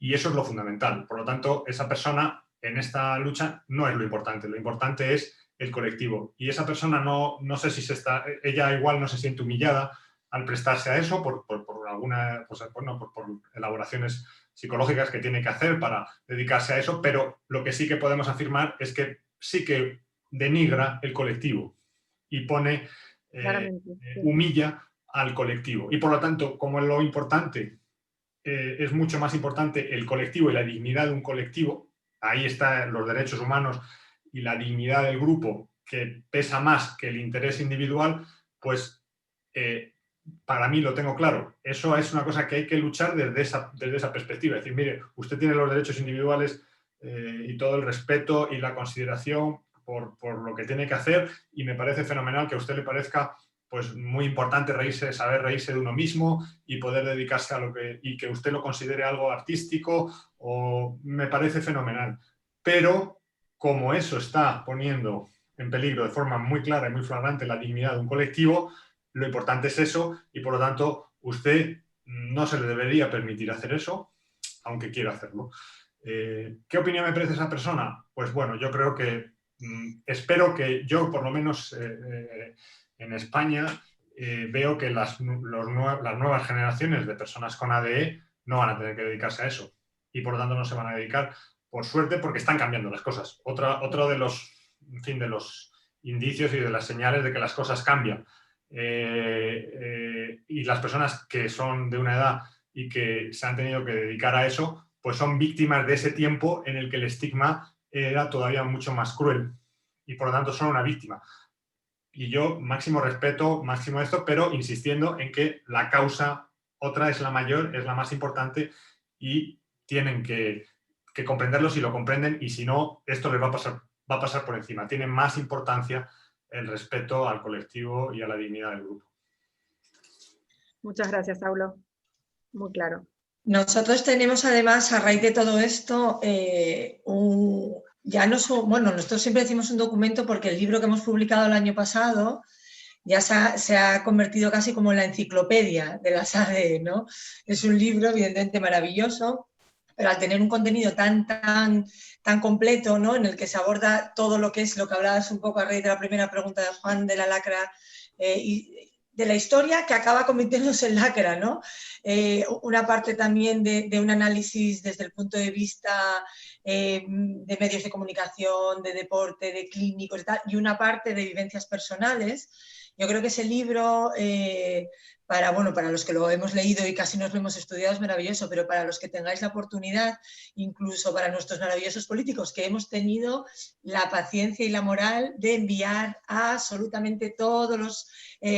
y eso es lo fundamental. Por lo tanto, esa persona en esta lucha no es lo importante es el colectivo. Y esa persona no sé si ella igual no se siente humillada al prestarse a eso por alguna, pues, bueno, por elaboraciones psicológicas que tiene que hacer para dedicarse a eso, pero lo que sí que podemos afirmar es que sí que denigra el colectivo y pone, humilla al colectivo. Y por lo tanto, como lo importante es mucho más importante el colectivo y la dignidad de un colectivo, ahí están los derechos humanos y la dignidad del grupo, que pesa más que el interés individual, pues para mí lo tengo claro. Eso es una cosa que hay que luchar desde esa perspectiva. Es decir, mire, usted tiene los derechos individuales y todo el respeto y la consideración por lo que tiene que hacer, y me parece fenomenal que a usted le parezca pues muy importante saber reírse de uno mismo y poder dedicarse a y que usted lo considere algo artístico, me parece fenomenal. Pero como eso está poniendo en peligro de forma muy clara y muy flagrante la dignidad de un colectivo, lo importante es eso, y por lo tanto usted no se le debería permitir hacer eso, aunque quiera hacerlo. ¿Qué opinión me merece esa persona? Pues bueno, yo creo que espero que yo, por lo menos en España, veo que las nuevas generaciones de personas con ADE no van a tener que dedicarse a eso, y por lo tanto no se van a dedicar, por suerte, porque están cambiando las cosas. Otro de los indicios y de las señales de que las cosas cambian. Y las personas que son de una edad y que se han tenido que dedicar a eso, pues son víctimas de ese tiempo en el que el estigma era todavía mucho más cruel, y por lo tanto son una víctima. Y yo, máximo respeto, máximo esto, pero insistiendo en que la causa otra es la mayor, es la más importante, y tienen que comprenderlo si lo comprenden, y si no, esto les va a pasar por encima. Tiene más importancia el respeto al colectivo y a la dignidad del grupo. Muchas gracias, Saulo. Muy claro. Nosotros tenemos además, a raíz de todo esto, nosotros siempre decimos un documento porque el libro que hemos publicado el año pasado ya se ha convertido casi como en la enciclopedia de las ADE, ¿no? Es un libro evidentemente maravilloso, pero al tener un contenido tan completo, ¿no? En el que se aborda todo lo que es lo que hablabas un poco a raíz de la primera pregunta de Juan de la Lacra, y de la historia que acaba convirtiéndose en lacra, ¿no? Una parte también de un análisis desde el punto de vista de medios de comunicación, de deporte, de clínicos y tal, y una parte de vivencias personales. Yo creo que ese libro para los que lo hemos leído y casi nos lo hemos estudiado es maravilloso, pero para los que tengáis la oportunidad, incluso para nuestros maravillosos políticos, que hemos tenido la paciencia y la moral de enviar a absolutamente todos los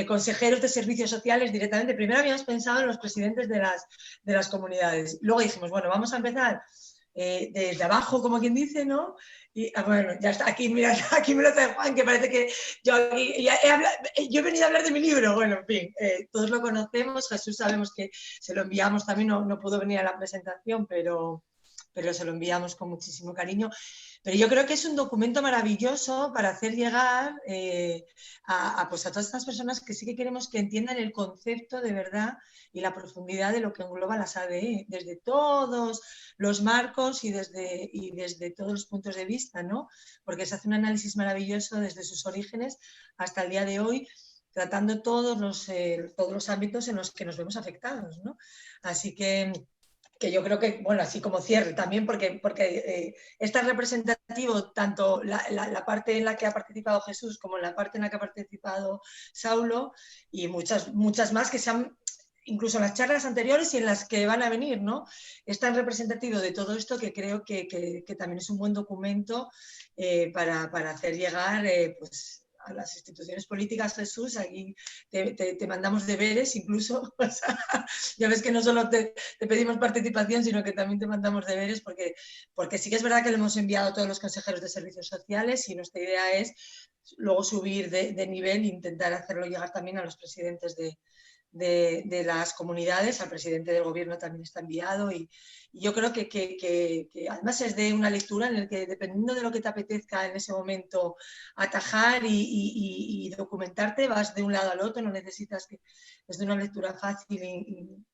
consejeros de servicios sociales directamente. Primero habíamos pensado en los presidentes de las comunidades. Luego dijimos, bueno, vamos a empezar desde abajo, como quien dice, ¿no? Y bueno, ya está, aquí me lo trae Juan, que parece que yo he venido a hablar de mi libro. Bueno, en fin, todos lo conocemos, Jesús sabemos que se lo enviamos también, no pudo venir a la presentación, pero se lo enviamos con muchísimo cariño. Pero yo creo que es un documento maravilloso para hacer llegar pues a todas estas personas que sí que queremos que entiendan el concepto de verdad y la profundidad de lo que engloba las ADE, desde todos los marcos y desde todos los puntos de vista, ¿no? Porque se hace un análisis maravilloso desde sus orígenes hasta el día de hoy, tratando todos los ámbitos en los que nos vemos afectados, ¿no? Así que yo creo que, bueno, así como cierre también, porque es tan representativo tanto la parte en la que ha participado Jesús como la parte en la que ha participado Saulo y muchas más que se han, incluso en las charlas anteriores y en las que van a venir, ¿no? Es tan representativo de todo esto que creo que también es un buen documento para hacer llegar, pues, a las instituciones políticas. Jesús, aquí te mandamos deberes incluso, o sea, ya ves que no solo te pedimos participación, sino que también te mandamos deberes, porque sí que es verdad que lo hemos enviado a todos los consejeros de servicios sociales y nuestra idea es luego subir de nivel e intentar hacerlo llegar también a los presidentes de las comunidades. Al presidente del gobierno también está enviado y yo creo que además es de una lectura en la que, dependiendo de lo que te apetezca en ese momento atajar y documentarte, vas de un lado al otro, no necesitas que es de una lectura fácil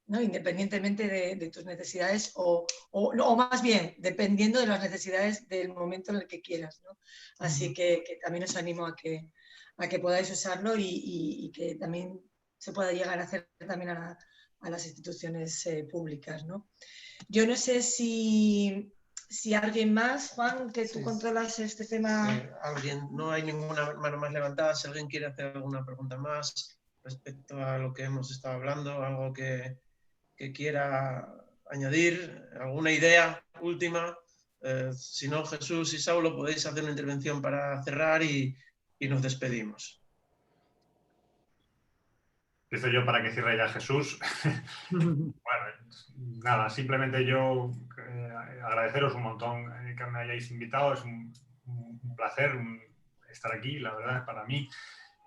¿no? Independientemente de tus necesidades o más bien dependiendo de las necesidades del momento en el que quieras, ¿no? Así que también os animo a que podáis usarlo y que también se pueda llegar a hacer también a las instituciones públicas, ¿no? Yo no sé si alguien más, Juan, que tú controlas este tema. Alguien, no hay ninguna mano más levantada. Si alguien quiere hacer alguna pregunta más respecto a lo que hemos estado hablando, algo que quiera añadir, alguna idea última. Si no, Jesús y Saulo, podéis hacer una intervención para cerrar y nos despedimos. Empiezo yo para que cierre ya Jesús. Bueno, nada, simplemente yo agradeceros un montón que me hayáis invitado. Es un placer estar aquí, la verdad, para mí.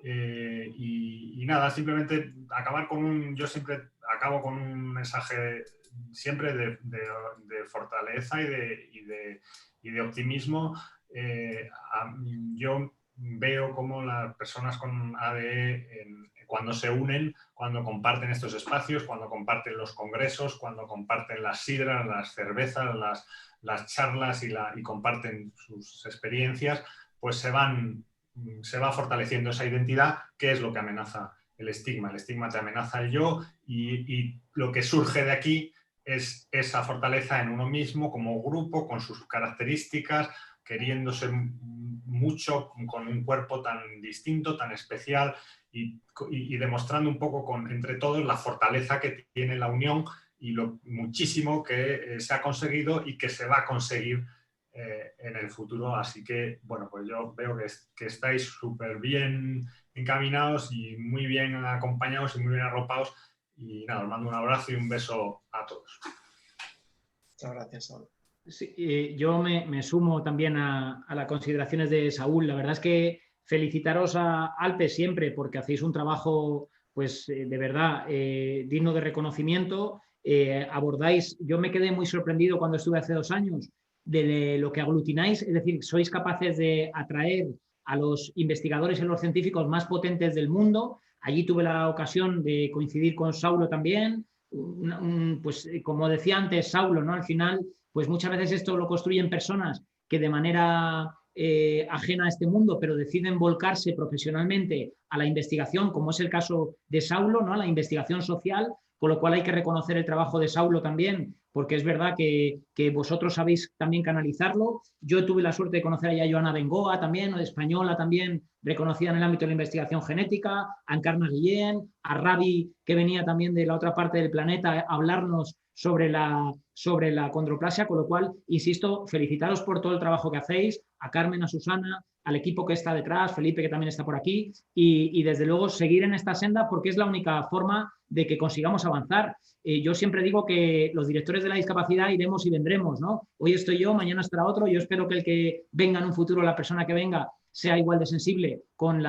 Y nada, simplemente acabar con yo siempre acabo con un mensaje siempre de fortaleza y de optimismo. Yo veo cómo las personas con ADE cuando se unen, cuando comparten estos espacios, cuando comparten los congresos, cuando comparten las sidras, las cervezas, las charlas y comparten sus experiencias, pues se va fortaleciendo esa identidad, que es lo que amenaza el estigma. El estigma te amenaza el yo y lo que surge de aquí es esa fortaleza en uno mismo como grupo, con sus características, queriéndose mucho, con un cuerpo tan distinto, tan especial y demostrando un poco entre todos la fortaleza que tiene la unión y lo muchísimo que se ha conseguido y que se va a conseguir en el futuro. Así que, bueno, pues yo veo que estáis súper bien encaminados y muy bien acompañados y muy bien arropados. Y nada, os mando un abrazo y un beso a todos. Muchas gracias, Saúl. Sí, yo me sumo también a las consideraciones de Saúl. La verdad es que felicitaros a Alpe siempre porque hacéis un trabajo, pues, de verdad digno de reconocimiento. Abordáis, yo me quedé muy sorprendido cuando estuve hace 2 años de lo que aglutináis, es decir, sois capaces de atraer a los investigadores y los científicos más potentes del mundo. Allí tuve la ocasión de coincidir con Saulo también. Pues como decía antes Saulo, ¿no? Al final, pues muchas veces esto lo construyen personas que de manera ajena a este mundo, pero deciden volcarse profesionalmente a la investigación, como es el caso de Saulo, ¿no? A la investigación social, con lo cual hay que reconocer el trabajo de Saulo también, porque es verdad que vosotros sabéis también canalizarlo. Yo tuve la suerte de conocer a Joana Bengoa también, o de española también, reconocida en el ámbito de la investigación genética, a Encarna Guillén, a Ravi, que venía también de la otra parte del planeta a hablarnos sobre la condroplasia, con lo cual, insisto, felicitaros por todo el trabajo que hacéis, a Carmen, a Susana, al equipo que está detrás, Felipe, que también está por aquí, y desde luego seguir en esta senda porque es la única forma de que consigamos avanzar. Yo siempre digo que los directores de la discapacidad iremos y vendremos, ¿no? Hoy estoy yo, mañana estará otro. Yo espero que el que venga en un futuro, la persona que venga, sea igual de sensible con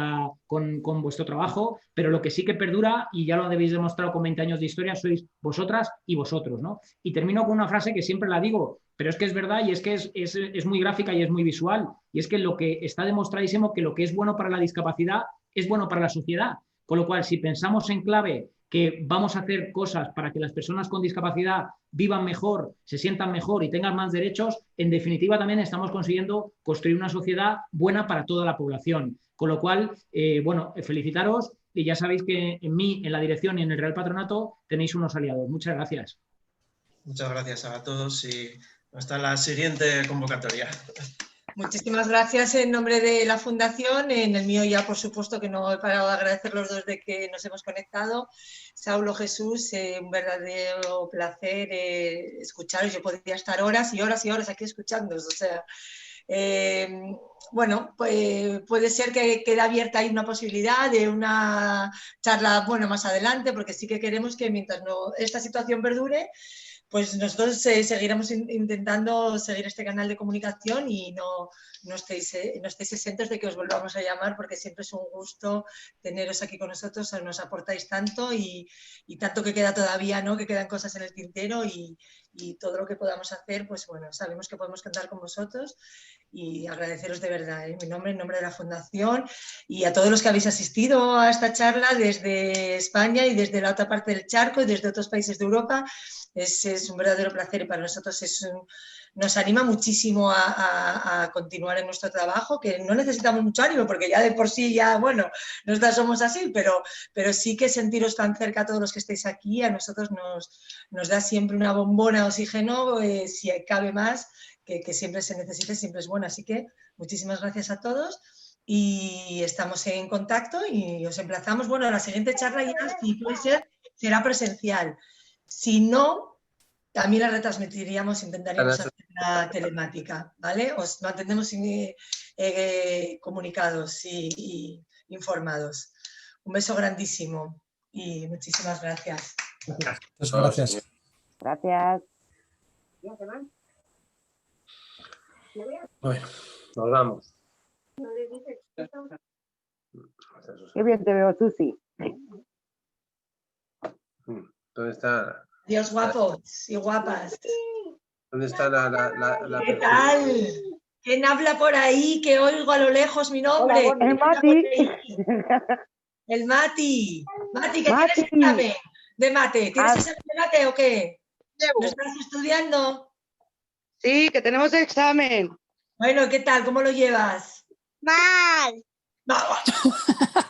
vuestro trabajo, pero lo que sí que perdura, y ya lo habéis demostrado con 20 años de historia, sois vosotras y vosotros, ¿no? Y termino con una frase que siempre la digo, pero es que es verdad y es que es muy gráfica y es muy visual, y es que lo que está demostradísimo que lo que es bueno para la discapacidad es bueno para la sociedad, con lo cual si pensamos en clave que vamos a hacer cosas para que las personas con discapacidad vivan mejor, se sientan mejor y tengan más derechos, en definitiva también estamos consiguiendo construir una sociedad buena para toda la población. Con lo cual, bueno, felicitaros y ya sabéis que en mí, en la dirección y en el Real Patronato tenéis unos aliados. Muchas gracias. Muchas gracias a todos y hasta la siguiente convocatoria. Muchísimas gracias en nombre de la Fundación, en el mío ya por supuesto que no he parado de agradecer los dos de que nos hemos conectado. Saulo, Jesús, un verdadero placer escucharos. Yo podría estar horas y horas y horas aquí escuchándoos, o sea, bueno, pues puede ser que quede abierta ahí una posibilidad de una charla, bueno, más adelante, porque sí que queremos que mientras esta situación perdure, pues nosotros seguiremos intentando seguir este canal de comunicación y no estéis exentos de que os volvamos a llamar, porque siempre es un gusto teneros aquí con nosotros, nos aportáis tanto y tanto que queda todavía, ¿no? Que quedan cosas en el tintero y todo lo que podamos hacer, pues bueno, sabemos que podemos contar con vosotros y agradeceros de verdad, en nombre de la Fundación y a todos los que habéis asistido a esta charla desde España y desde la otra parte del charco y desde otros países de Europa. Es un verdadero placer y para nosotros nos anima muchísimo a continuar en nuestro trabajo, que no necesitamos mucho ánimo porque ya de por sí ya, bueno, nosotras somos así, pero sí que sentiros tan cerca a todos los que estáis aquí, a nosotros nos da siempre una bombona de oxígeno, si cabe más, que siempre se necesite, siempre es bueno. Así que muchísimas gracias a todos y estamos en contacto y os emplazamos. Bueno, la siguiente charla ya, si puede ser, será presencial. Si no, también la retransmitiríamos, intentaríamos hacer la telemática, ¿vale? Os mantendremos comunicados y informados. Un beso grandísimo y muchísimas gracias. Gracias. Gracias. Bueno, nos vamos. Qué bien te veo, Susi. ¿Dónde está? Dios, guapos y guapas. ¿Dónde está la ¿Qué tal? ¿Quién habla por ahí? Que oigo a lo lejos mi nombre. Hola, el Mati. El Mati. Mati, ¿qué tienes examen de mate? ¿Tienes examen de mate o qué? ¿No estás estudiando? Sí, que tenemos examen. Bueno, ¿qué tal? ¿Cómo lo llevas? Mal.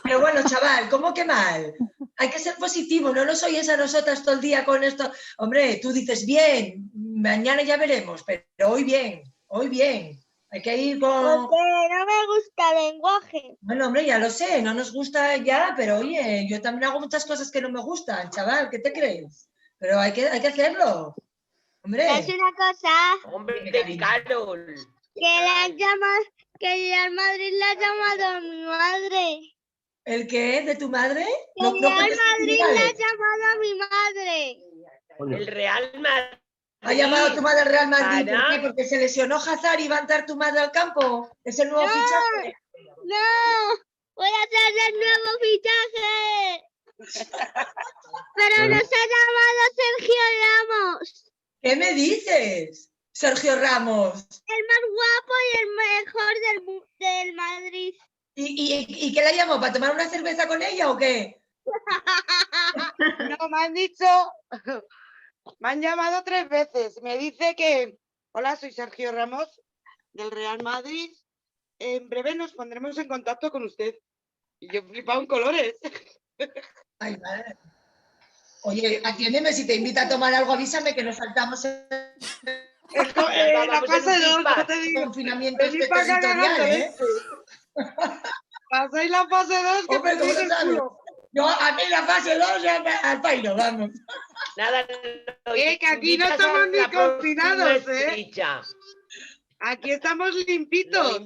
Pero bueno, chaval, ¿cómo que mal? Hay que ser positivo, no nos oyes a nosotras todo el día con esto. Hombre, tú dices bien, mañana ya veremos, pero hoy bien, hoy bien. Hay que ir con... Porque no me gusta el lenguaje. Bueno, hombre, ya lo sé, no nos gusta ya, pero oye, yo también hago muchas cosas que no me gustan, chaval, ¿qué te crees? Pero hay que hacerlo. Hombre. Es una cosa. Hombre, Carol. Que el Real Madrid le ha llamado a mi madre. ¿El qué? ¿De tu madre? El Real Madrid le ha llamado a mi madre. El Real Madrid. ¿Ha llamado a tu madre al Real Madrid? ¿Por qué? ¿Porque se lesionó Hazard y va a entrar tu madre al campo? ¿Es el nuevo fichaje? No, voy a hacer el nuevo fichaje. Pero nos ha llamado Sergio Ramos. ¿Qué me dices? Sergio Ramos. El más guapo y el mejor del Madrid. ¿Y qué la llamó? ¿Para tomar una cerveza con ella o qué? No, me han dicho, me han llamado 3 veces. Me dice que, hola, soy Sergio Ramos del Real Madrid. En breve nos pondremos en contacto con usted. Y yo he flipado en colores. Ay, madre. Oye, atiéndeme, si te invita a tomar algo, avísame que nos saltamos La fase 2, no te digo. confinamiento Vení para acá territorial, cagando ¿eh? Pasáis la fase 2 que Hombre, ¿cómo perdís lo el sabes? culo. Yo, a mí la fase 2 al pairo, vamos. Nada, Que aquí no estamos ni confinados, ¿eh? Aquí estamos limpitos.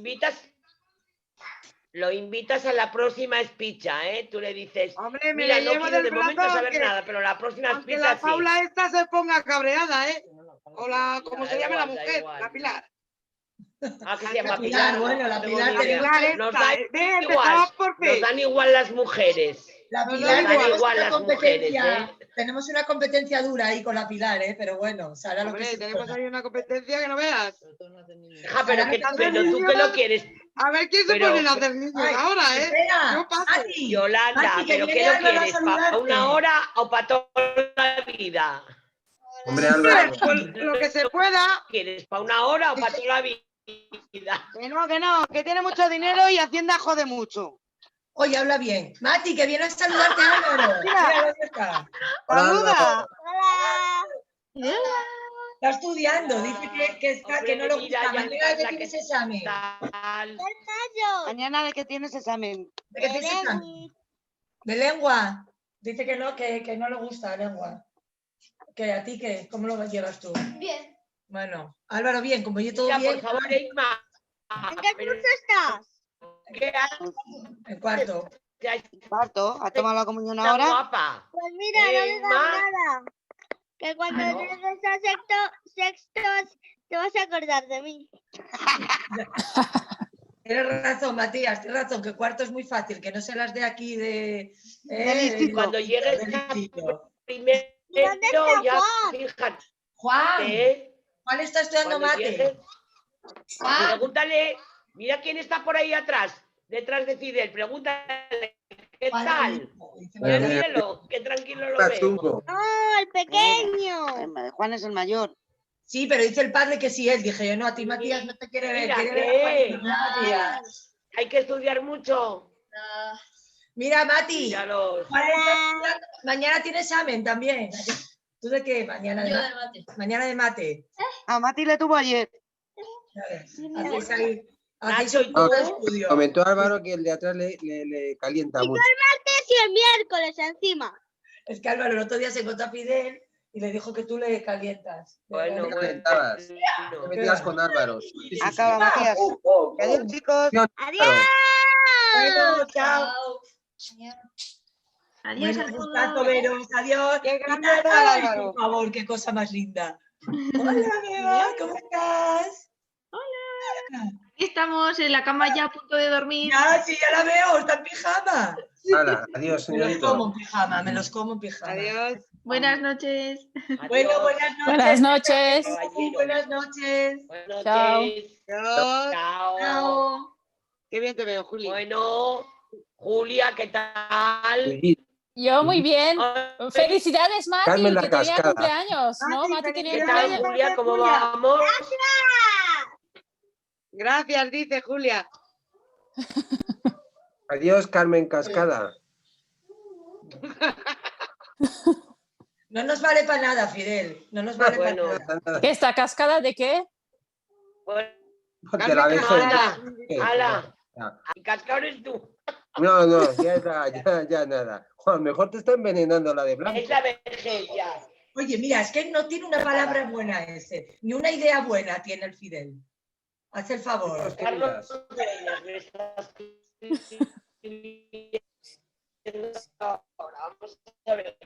Lo invitas a la próxima espicha, ¿eh? Tú le dices, Hombre, me mira, le no llevo quiero del de momento brazo saber que- nada, pero la próxima Aunque espicha la Paula sí. esta se ponga cabreada, ¿eh? O la, como Da se llame la igual, da mujer, igual. la Pilar. Ah, que se llama La Pilar, Pilar. bueno, la no tengo Pilar ni idea. tenemos- Nos esta, dan ¿eh? igual, Empezamos por nos P. dan igual las mujeres. La Nos Pilar, da dan igual. igual una las mujeres, competencia, ¿eh? tenemos una competencia dura ahí con la Pilar, ¿eh? Pero bueno, se hará lo que Hombre, se tenemos pueda. ahí una competencia que no veas. Ja, pero, Ahora que, no te pero haces tú que lo quieres. A ver quién se Pero- pone a hacer niños Ay, ahora, ¿eh? espera, Yo paso. Mati, Yolanda, Mati, que pero viene ¿qué lo Álvaro a quieres? ¿Para saludarte. una hora o para toda la vida? Hombre, Álvaro. Pues lo que se pueda. ¿Quieres para una hora o para toda la vida? Que no, que tiene mucho dinero y Hacienda jode mucho. Oye, habla bien. Mati, que viene a saludarte Álvaro. Mira. Mira, ¿dónde está? Hola, ¡Saluda! Está estudiando, dice que no le Hombre, mira, gusta. ya Mañana estás de la qué tienes que examen. tal. Mañana de que tienes examen. ¿De qué tienes examen? ¿De lengua? Dice que no le gusta la lengua. ¿Que a ti qué? ¿Cómo lo llevas tú? Bien. Bueno, Álvaro, bien, como yo todo Mira, bien. por favor, Eima. ¿En qué curso estás? ¿Qué En cuarto. Parto, ¿ha tomado la comunión Está ahora? guapa. Pues mira, no digas nada. Que cuando Claro. llegues a sextos te vas a acordar de mí. Tienes razón, Matías, tienes razón, que cuarto es muy fácil, que no se las de aquí de... Cuando llegues del a distrito. primero, ¿Dónde está ya Juan? fíjate. Juan, Juan está estudiando Cuando mate. llegues, Juan, pregúntale, mira quién está por ahí atrás, detrás de Fidel, pregúntale, ¿qué Juan, tal? dice Mira, María. mira. Míralo, qué tranquilo lo Está veo. chungo. ¡Oh, el pequeño! Juan es el mayor. Sí, pero dice el padre que sí es. Dije yo, no, a ti Matías no te quiere ver, Mira, quiere ver a ¿qué? Juan, no a Matías. Hay que estudiar mucho. Mira, Mati, Míralos. Juan está estudiando. Mañana tiene examen también. ¿Tú de qué? Mañana Yo de mate. Mañana de mate. A Mati le tuvo ayer. Hacéis ahí. Hacéis Nacho, ¿y un tú? poco de estudio. Comentó Álvaro que el de atrás le calienta Y mucho. el martes y el miércoles encima. Es que Álvaro el otro día se encontró a Fidel y le dijo que tú le calientas. Bueno, ¿Qué calentabas? ¿Qué metías con Álvaro? Sí, sí, sí. Acaba, Matías. Adiós, chicos. ¡Adiós! Bueno, chao. Adiós Bueno, a todos. gustazo veros. Adiós. Qué grande Ay, está el Álvaro. por favor, qué cosa más linda. Hola, Beba, ¿cómo estás? Aquí estamos en la cama ya a punto de dormir. Ya, sí, ya la veo, está en pijama. Hala, adiós, Me los como señorito. en pijama, me los como en pijama. Adiós. Buenas noches. Bueno, Adiós. buenas noches. Buenas noches. Caballero. Buenas noches. Buenas Chao. noches. Adiós. Chao. Chao. Qué bien te veo, Juli. Bueno, Julia, ¿qué tal? Yo muy bien. Ay, Felicidades, Mati, Carmen la que tenía Cascada. cumpleaños, ¿no? Mati, Mati tenía ¿Qué tal, cumpleaños. Julia? ¿Cómo Julia. vamos? Gracias, dice Julia. Adiós, Carmen Cascada. No nos vale para nada, Fidel. No nos vale Bueno. para nada. ¿Qué está cascada de qué? Bueno, Porque la dejo. ala, Ya. ala. Y cascado eres tú. No, no, ya nada. Juan, mejor te está envenenando la de blanco. Es la vejez ya. Oye, mira, es que no tiene una palabra buena ese, ni una idea buena tiene el Fidel. Haz el favor. Carlos Pereñas, me estás escribiendo ahora. Vamos a ver.